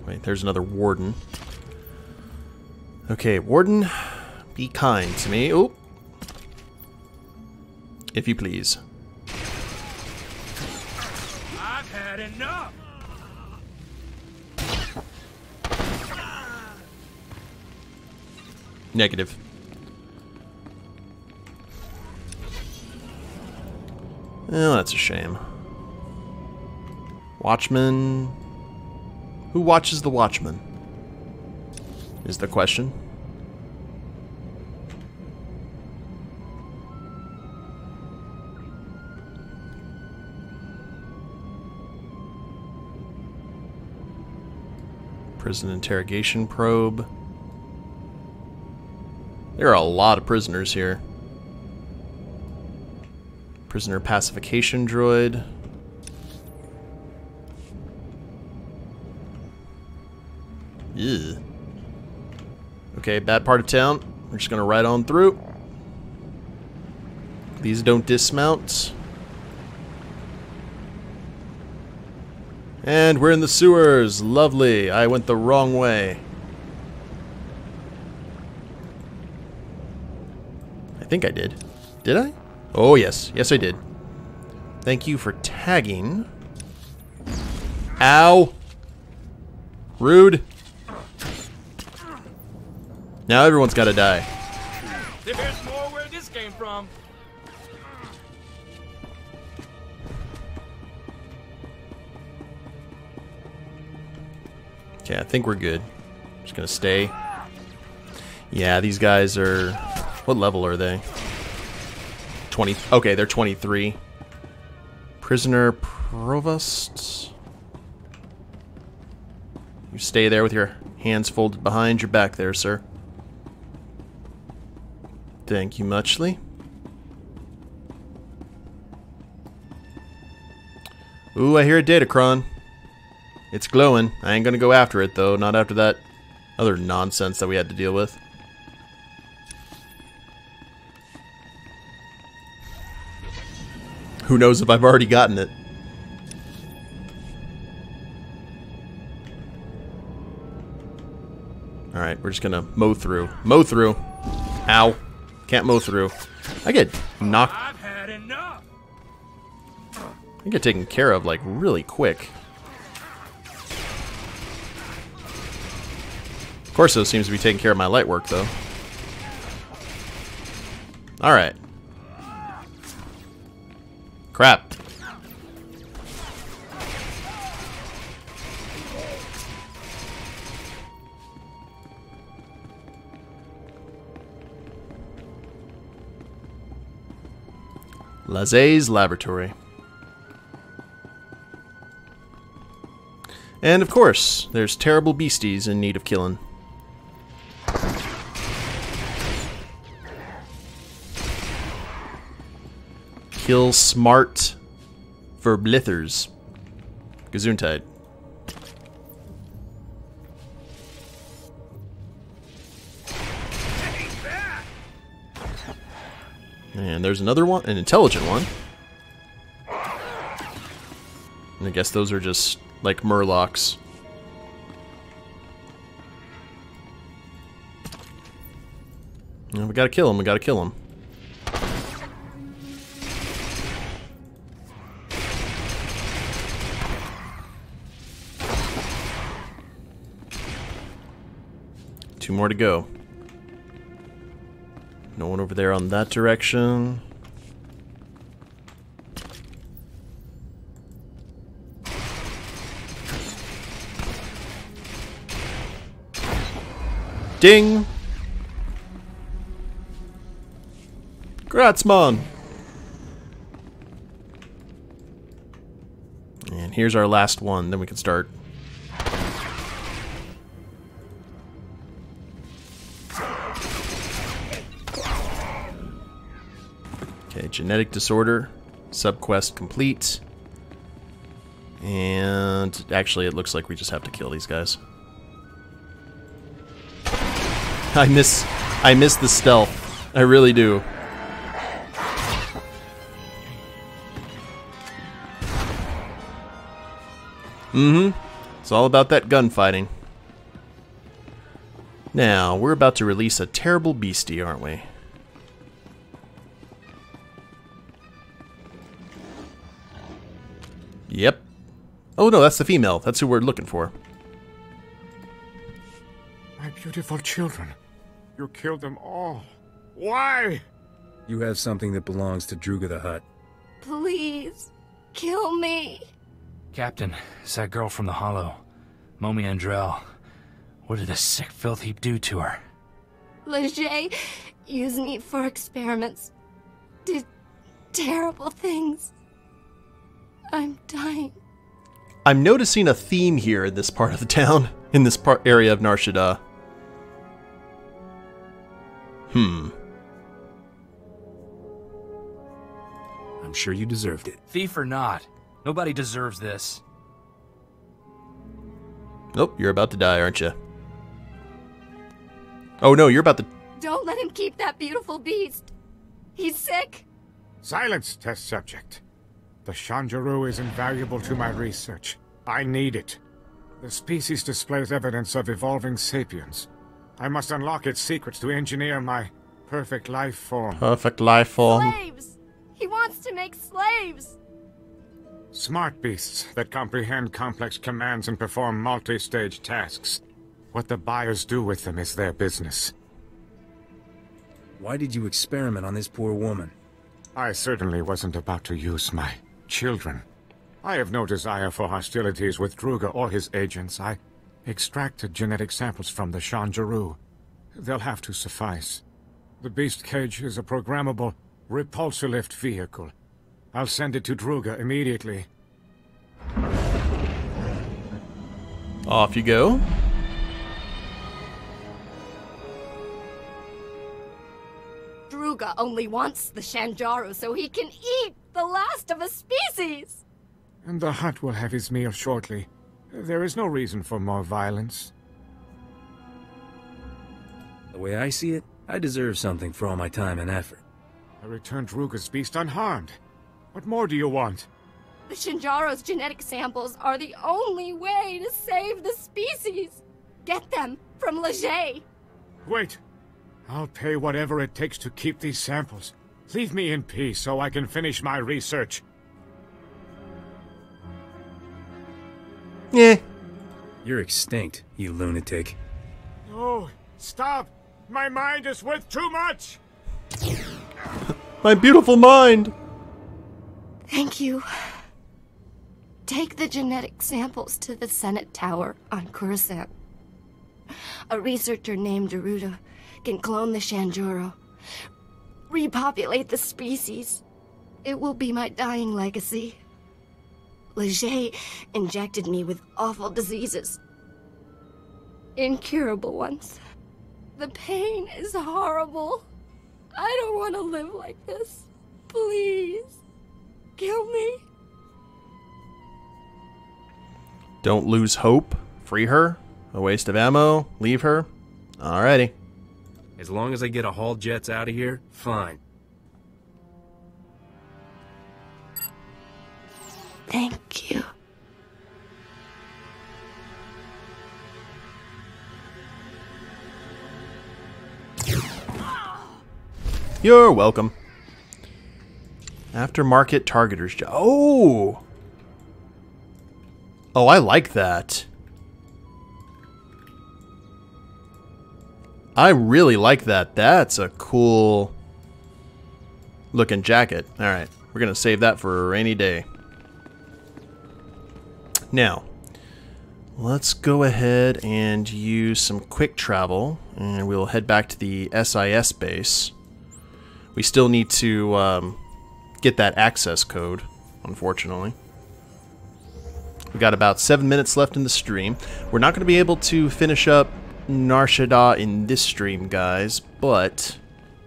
Wait, there's another warden. Okay, warden, be kind to me. Oh, if you please. I've had enough. Negative. Oh, that's a shame. Watchman. Who watches the watchman? Is the question. Prison interrogation probe. There are a lot of prisoners here. Prisoner pacification droid. Ew. Okay, bad part of town. We're just gonna ride on through. These don't dismount. And we're in the sewers. Lovely. I went the wrong way. I think I did. Did I? Oh, yes. Yes, I did. Thank you for tagging. Ow. Rude. Now everyone's got to die. There's more where Okay, I think we're good. Just gonna stay. Yeah, these guys are... What level are they? 20... Okay, they're 23. Prisoner Provost. You stay there with your hands folded behind your back there, sir. Thank you muchly. Ooh, I hear a Datacron. It's glowing. I ain't gonna go after it, though. Not after that other nonsense that we had to deal with. Who knows if I've already gotten it. Alright, we're just gonna mow through. Mow through. Ow. Can't mow through. I get knocked... I've had enough. I get taken care of, like, really quick. Corso seems to be taking care of my light work, though. Alright. Crap. Lazay's laboratory. And of course, there's terrible beasties in need of killing. Kill smart verblithers. Gesundheit. And there's another one, an intelligent one. And I guess those are just like murlocs. We gotta kill him, we gotta kill him. Two more to go. No one over there on that direction. Ding! Gratzmon! And here's our last one, then we can start. Okay, genetic disorder, subquest complete. And actually it looks like we just have to kill these guys. I miss the stealth. I really do. It's all about that gunfighting. Now, we're about to release a terrible beastie, aren't we? Yep. Oh no, that's the female. That's who we're looking for. My beautiful children. You killed them all. Why? You have something that belongs to Druga the Hutt. Please, kill me. Captain, it's that girl from the Hollow. Momi Andrell. What did this sick filth heap do to her? Leger used me for experiments. Did terrible things. I'm dying. I'm noticing a theme here in this part of the town, in this area of Nar Shaddaa. I'm sure you deserved it. Thief or not, nobody deserves this. Nope, you're about to die, aren't you? Oh no, you're about to... Don't let him keep that beautiful beast. He's sick. Silence, test subject. The Shanjaru is invaluable to my research. I need it. The species displays evidence of evolving sapiens. I must unlock its secrets to engineer my perfect life form. Perfect life form. Slaves! He wants to make slaves! Smart beasts that comprehend complex commands and perform multi-stage tasks. What the buyers do with them is their business. Why did you experiment on this poor woman? I certainly wasn't about to use my children. I have no desire for hostilities with Druga or his agents. I Extracted genetic samples from the Shanjaroo. They'll have to suffice. The beast cage is a programmable repulsor-lift vehicle. I'll send it to Druga immediately. Off you go. Druga only wants the Shanjaroo so he can eat the last of a species! And the Hutt will have his meal shortly. There is no reason for more violence. The way I see it, I deserve something for all my time and effort. I returned Druga's beast unharmed. What more do you want? The Shanjaroo's genetic samples are the only way to save the species! Get them from Leger! Wait! I'll pay whatever it takes to keep these samples. Leave me in peace so I can finish my research. Yeah. You're extinct, you lunatic. No, stop! My mind is worth too much! My beautiful mind! Thank you. Take the genetic samples to the Senate Tower on Coruscant. A researcher named Daruda can clone the Shanjaroo, repopulate the species. It will be my dying legacy. Leger injected me with awful diseases. Incurable ones. The pain is horrible. I don't want to live like this. Please, kill me. Don't lose hope. Free her. A waste of ammo. Leave her. Alrighty. As long as I get a haul jets out of here, fine. Thank you. You're welcome. Aftermarket targeter's job. Oh! Oh, I like that. I really like that. That's a cool looking jacket. Alright, we're going to save that for a rainy day. Now, let's go ahead and use some quick travel, and we'll head back to the SIS base. We still need to get that access code, unfortunately. We got about 7 minutes left in the stream. We're not going to be able to finish up Nar Shaddaa in this stream, guys, but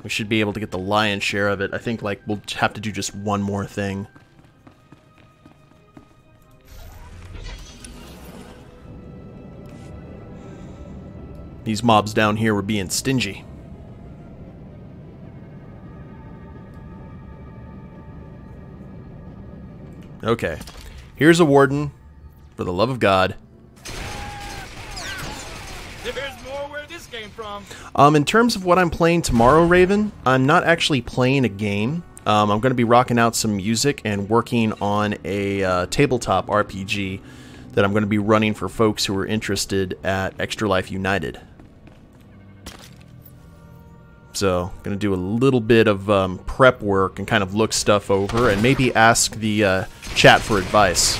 we should be able to get the lion's share of it. I think like we'll have to do just one more thing. These mobs down here were being stingy. Okay, here's a warden. For the love of God. There's more where this came from. In terms of what I'm playing tomorrow, Raven, I'm not actually playing a game. I'm going to be rocking out some music and working on a tabletop RPG that I'm going to be running for folks who are interested at Extra Life United. So, I'm going to do a little bit of prep work and kind of look stuff over and maybe ask the chat for advice.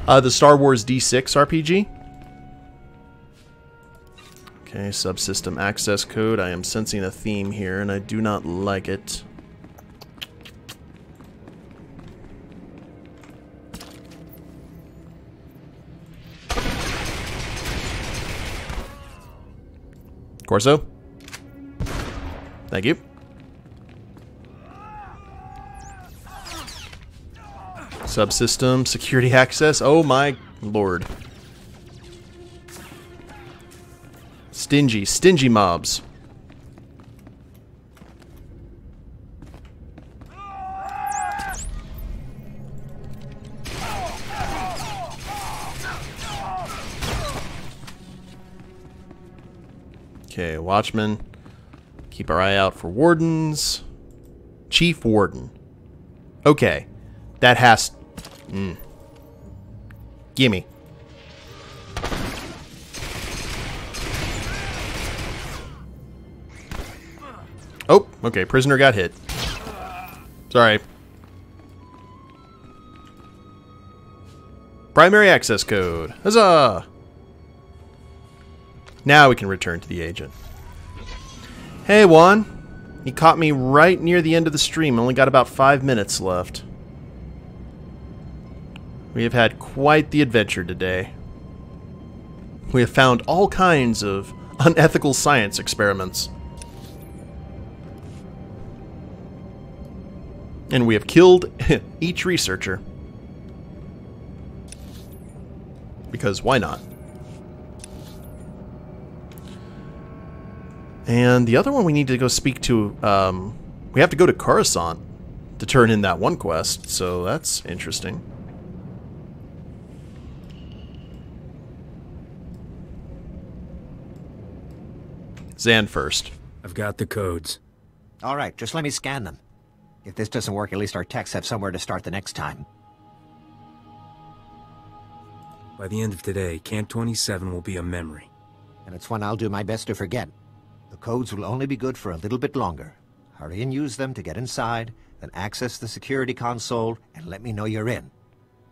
The Star Wars D6 RPG. Okay, subsystem access code. I am sensing a theme here, and I do not like it. Corso. Thank you. Subsystem security access. Oh my lord. Stingy mobs. Okay, watchman. Keep our eye out for wardens. Chief Warden. Okay. That has... Gimme. Oh, okay. Prisoner got hit. Sorry. primary access code. Huzzah! Now we can return to the agent. Hey, Juan. You caught me right near the end of the stream. Only got about 5 minutes left. We have had quite the adventure today. We have found all kinds of unethical science experiments. And we have killed each researcher. Because why not? And the other one we need to go speak to, we have to go to Coruscant to turn in that one quest, so that's interesting. Zan first. I've got the codes. All right, just let me scan them. If this doesn't work, at least our techs have somewhere to start the next time. By the end of today, Camp 27 will be a memory. And it's one I'll do my best to forget. The codes will only be good for a little bit longer. Hurry and use them to get inside, then access the security console, and let me know you're in.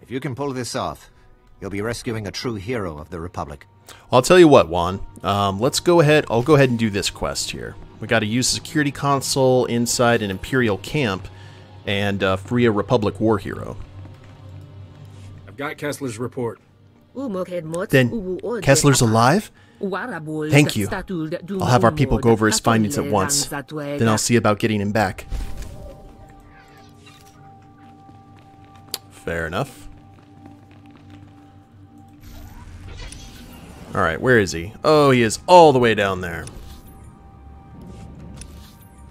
If you can pull this off, you'll be rescuing a true hero of the Republic. I'll tell you what, Juan. Let's go ahead. I'll go ahead and do this quest here. We got to use the security console inside an Imperial camp and free a Republic war hero. I've got Kessler's report. Then Kessler's alive? Thank you. I'll have our people go over his findings at once. Then I'll see about getting him back. Fair enough. Alright, where is he? Oh, he is all the way down there.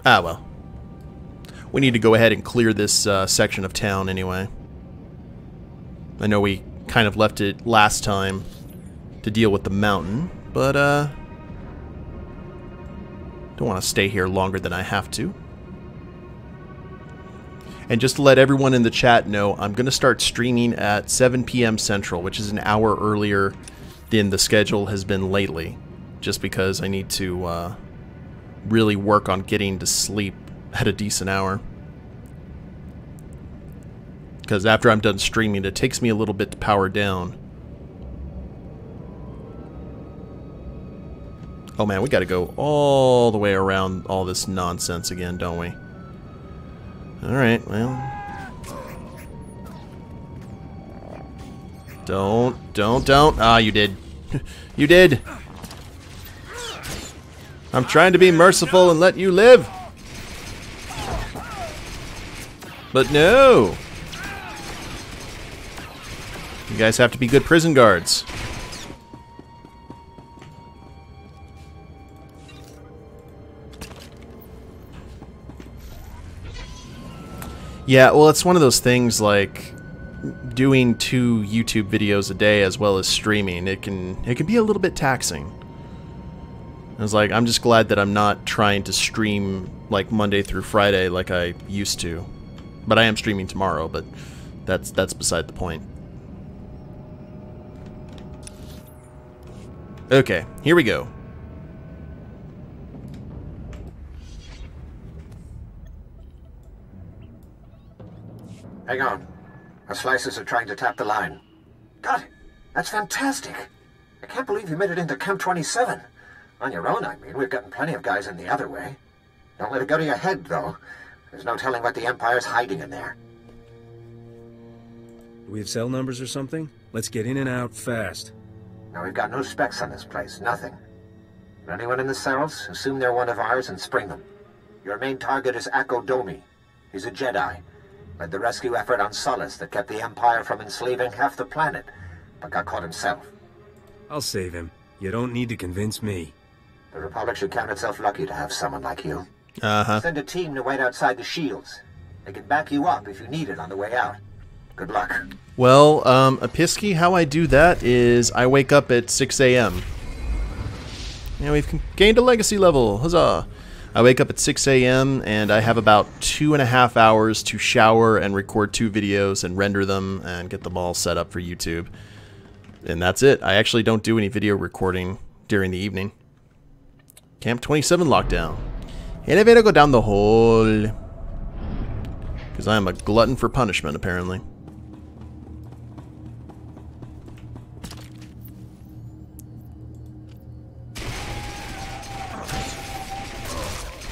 Ah, well. We need to go ahead and clear this section of town anyway. I know we kind of left it last time to deal with the mountain, but don't want to stay here longer than I have to. And just to let everyone in the chat know, I'm going to start streaming at 7 p.m. Central, which is an hour earlier than the schedule has been lately, just because I need to really work on getting to sleep at a decent hour. Because after I'm done streaming, it takes me a little bit to power down. Oh man, we gotta go all the way around all this nonsense again, don't we? Alright, well. Don't. Ah, you did. You did. I'm trying to be merciful and let you live. But no. You guys have to be good prison guards. Yeah, well, it's one of those things like doing 2 YouTube videos a day as well as streaming. It can be a little bit taxing. I was like, I'm just glad that I'm not trying to stream like Monday through Friday like I used to. But I am streaming tomorrow, but that's beside the point. Okay, here we go. Hang on. Our slicers are trying to tap the line. God, that's fantastic. I can't believe you made it into Camp 27. On your own, I mean. We've gotten plenty of guys in the other way. Don't let it go to your head, though. There's no telling what the Empire's hiding in there. Do we have cell numbers or something? Let's get in and out fast. No, we've got no specs on this place. Nothing. Anyone in the cells, assume they're one of ours and spring them. Your main target is Akko Domi. He's a Jedi. Led the rescue effort on Solace that kept the Empire from enslaving half the planet, but got caught himself. I'll save him. You don't need to convince me. The Republic should count itself lucky to have someone like you. Uh-huh. Send a team to wait outside the shields. They can back you up if you need it on the way out. Good luck. Well, Episky, how I do that is I wake up at 6 a.m. Yeah, we've gained a legacy level. Huzzah! I wake up at 6 a.m. and I have about 2.5 hours to shower and record 2 videos and render them and get them all set up for YouTube. And that's it. I actually don't do any video recording during the evening. Camp 27 lockdown. Elevator go down the hole. Because I am a glutton for punishment, apparently.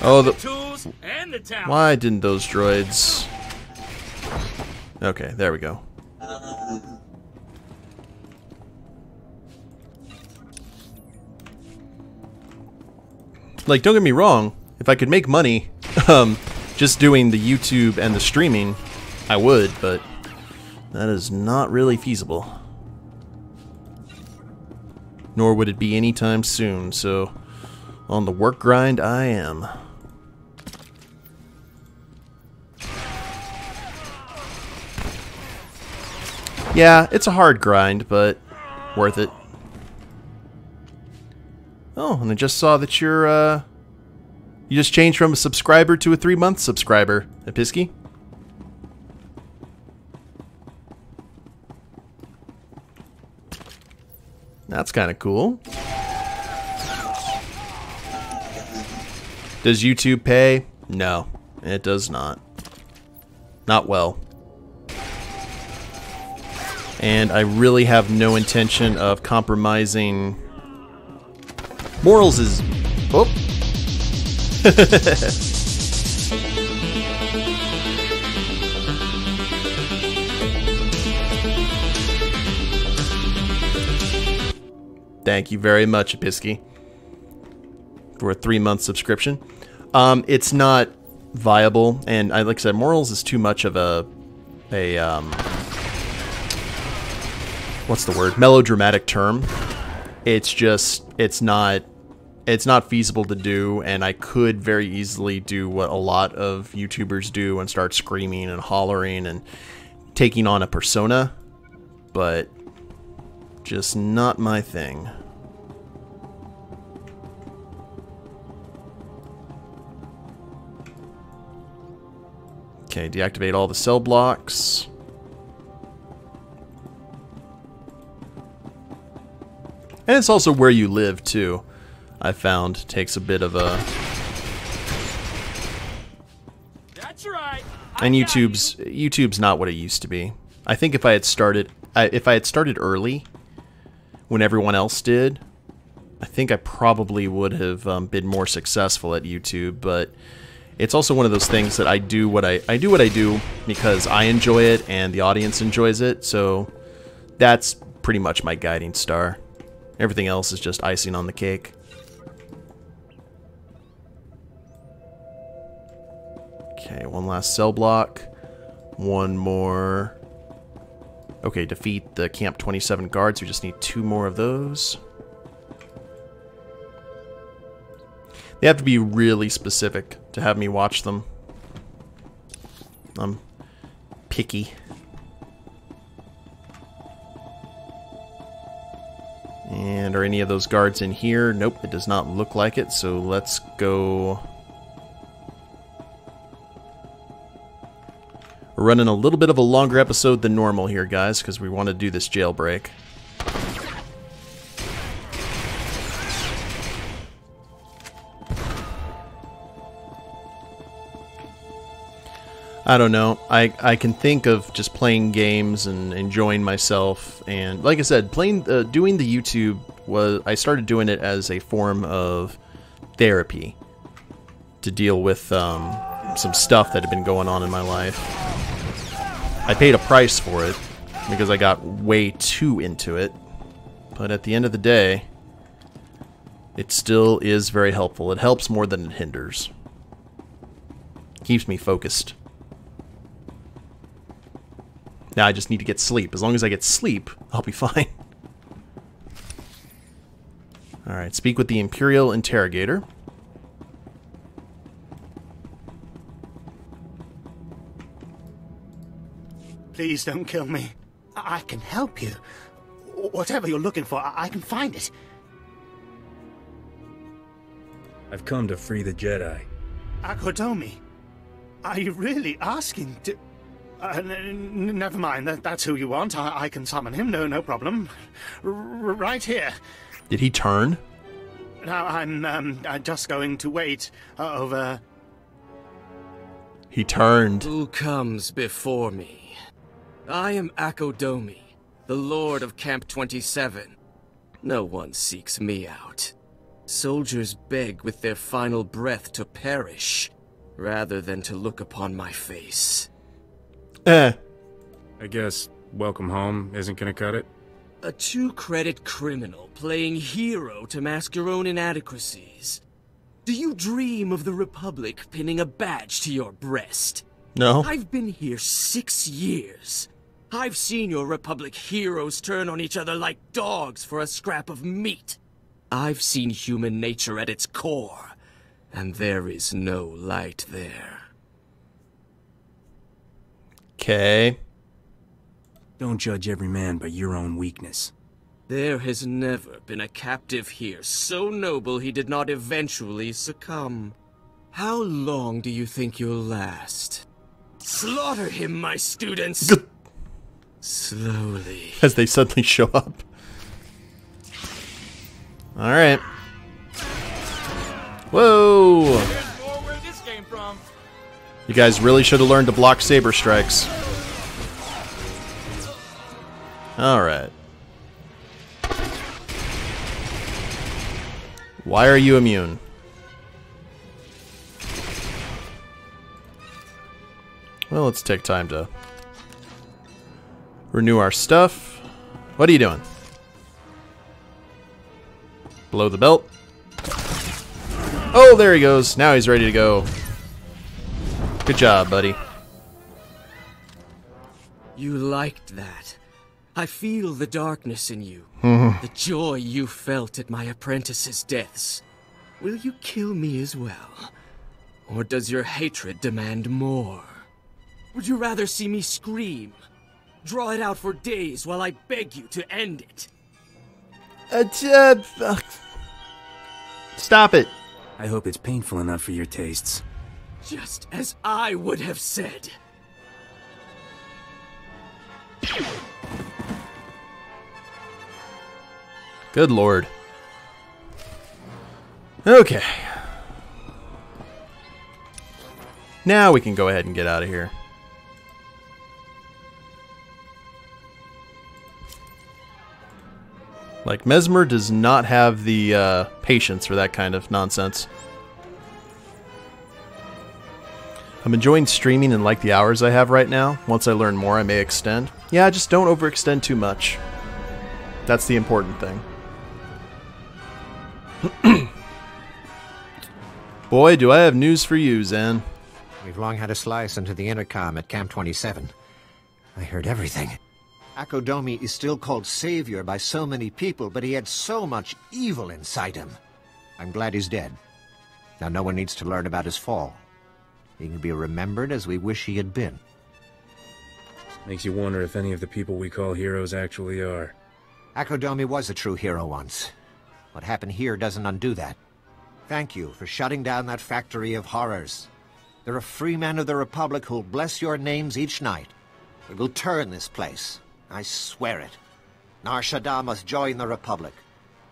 Oh, the tools and the talent. Why didn't those droids... Okay, there we go. Like, don't get me wrong, if I could make money just doing the YouTube and the streaming, I would, but that is not really feasible. Nor would it be anytime soon, so on the work grind I am. Yeah, it's a hard grind, but worth it. Oh, and I just saw that you're, you just changed from a subscriber to a 3-month subscriber, Episky. That's kind of cool. Does YouTube pay? No, it does not. Not well. And I really have no intention of compromising... Morals is... Oh. Thank you very much, Episky, for a 3-month subscription. It's not viable, and like I said, morals is too much of a what's the word? Melodramatic term. It's just, it's not feasible to do, and I could very easily do what a lot of YouTubers do and start screaming and hollering and taking on a persona, but just not my thing. Okay, deactivate all the cell blocks. And it's also where you live, too. I found takes a bit of a... That's right. And YouTube's not what it used to be. I think if I had started early, when everyone else did, I think I probably would have been more successful at YouTube. But it's also one of those things that I do what I do because I enjoy it and the audience enjoys it. So that's pretty much my guiding star. Everything else is just icing on the cake. Okay, one last cell block. One more. Okay, defeat the Camp 27 guards. We just need 2 more of those. They have to be really specific to have me watch them. I'm picky. And are any of those guards in here? Nope, it does not look like it, so let's go. We're running a little bit of a longer episode than normal here, guys, because we want to do this jailbreak. I don't know. I can think of just playing games and enjoying myself, and like I said, doing the YouTube was, I started doing it as a form of therapy to deal with some stuff that had been going on in my life. I paid a price for it because I got way too into it, but at the end of the day, it still is very helpful. It helps more than it hinders. Keeps me focused. Now I just need to get sleep. As long as I get sleep, I'll be fine. Alright, speak with the Imperial Interrogator. Please don't kill me. I can help you. Whatever you're looking for, I can find it. I've come to free the Jedi. Akodomi, are you really asking to... never mind, that's who you want. I can summon him, no problem. Right here. Did he turn? Now, I'm just going to wait over... He turned. Who comes before me? I am Akodomi, the Lord of Camp 27. No one seeks me out. Soldiers beg with their final breath to perish, rather than to look upon my face. I guess welcome home isn't gonna cut it? A 2-credit criminal playing hero to mask your own inadequacies. Do you dream of the Republic pinning a badge to your breast? No. I've been here 6 years. I've seen your Republic heroes turn on each other like dogs for a scrap of meat. I've seen human nature at its core, and there is no light there. Okay. Don't judge every man by your own weakness. There has never been a captive here so noble he did not eventually succumb. How long do you think you'll last? Slaughter him, my students! Slowly. As they suddenly show up. Alright. Whoa! Where this came from. You guys really should have learned to block saber strikes. Alright. Why are you immune? Well, let's take time to renew our stuff. What are you doing? Below the belt. Oh, there he goes. Now he's ready to go. Good job, buddy. You liked that. I feel the darkness in you. The joy you felt at my apprentices' deaths. Will you kill me as well? Or does your hatred demand more? Would you rather see me scream? Draw it out for days while I beg you to end it? Stop it. I hope it's painful enough for your tastes. Just as I would have said. Good lord. Okay. Now we can go ahead and get out of here. Like, Mesmyrrh does not have the patience for that kind of nonsense. I'm enjoying streaming and like the hours I have right now. Once I learn more, I may extend. Yeah, just don't overextend too much. That's the important thing. Boy, do I have news for you, Zan. We've long had a slice into the intercom at Camp 27. I heard everything. Akodomi is still called Savior by so many people, but he had so much evil inside him. I'm glad he's dead. Now no one needs to learn about his fall. He can be remembered as we wish he had been. Makes you wonder if any of the people we call heroes actually are. Akodomi was a true hero once. What happened here doesn't undo that. Thank you for shutting down that factory of horrors. There are free men of the Republic who'll bless your names each night. We will turn this place. I swear it. Nar Shaddaa must join the Republic,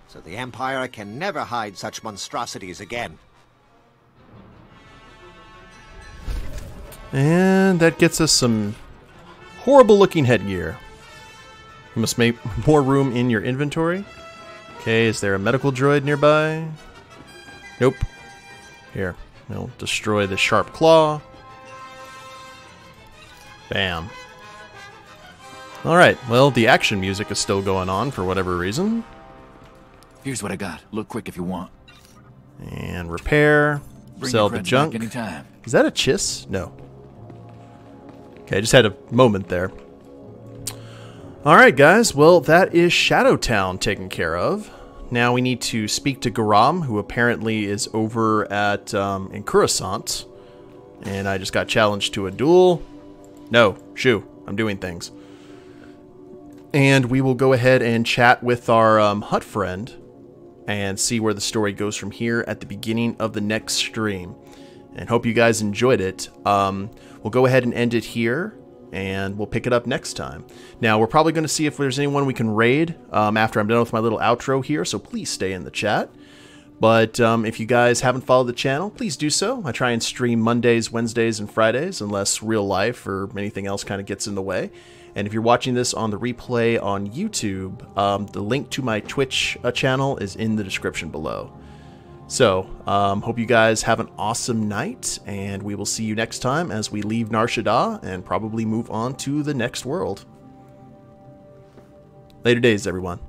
so the Empire can never hide such monstrosities again. And that gets us some horrible-looking headgear. You must make more room in your inventory. Okay, is there a medical droid nearby? Nope. Here, we'll destroy the sharp claw. Bam. Alright, well, the action music is still going on for whatever reason. Here's what I got. Look quick if you want. And repair. Bring Sell your the friends junk. back anytime. Is that a chiss? No. Okay, I just had a moment there. Alright, guys. Well, that is Shadowtown taken care of. Now we need to speak to Garam, who apparently is over at in Coruscant. And I just got challenged to a duel. No, shoo. I'm doing things. And we will go ahead and chat with our hut friend and see where the story goes from here at the beginning of the next stream. And hope you guys enjoyed it. We'll go ahead and end it here, and we'll pick it up next time. Now, we're probably going to see if there's anyone we can raid after I'm done with my little outro here, so please stay in the chat. But if you guys haven't followed the channel, please do so. I try and stream Mondays, Wednesdays, and Fridays, unless real life or anything else kind of gets in the way. And if you're watching this on the replay on YouTube, the link to my Twitch channel is in the description below. So, hope you guys have an awesome night, and we will see you next time as we leave Nar Shaddaa and probably move on to the next world. Later days, everyone.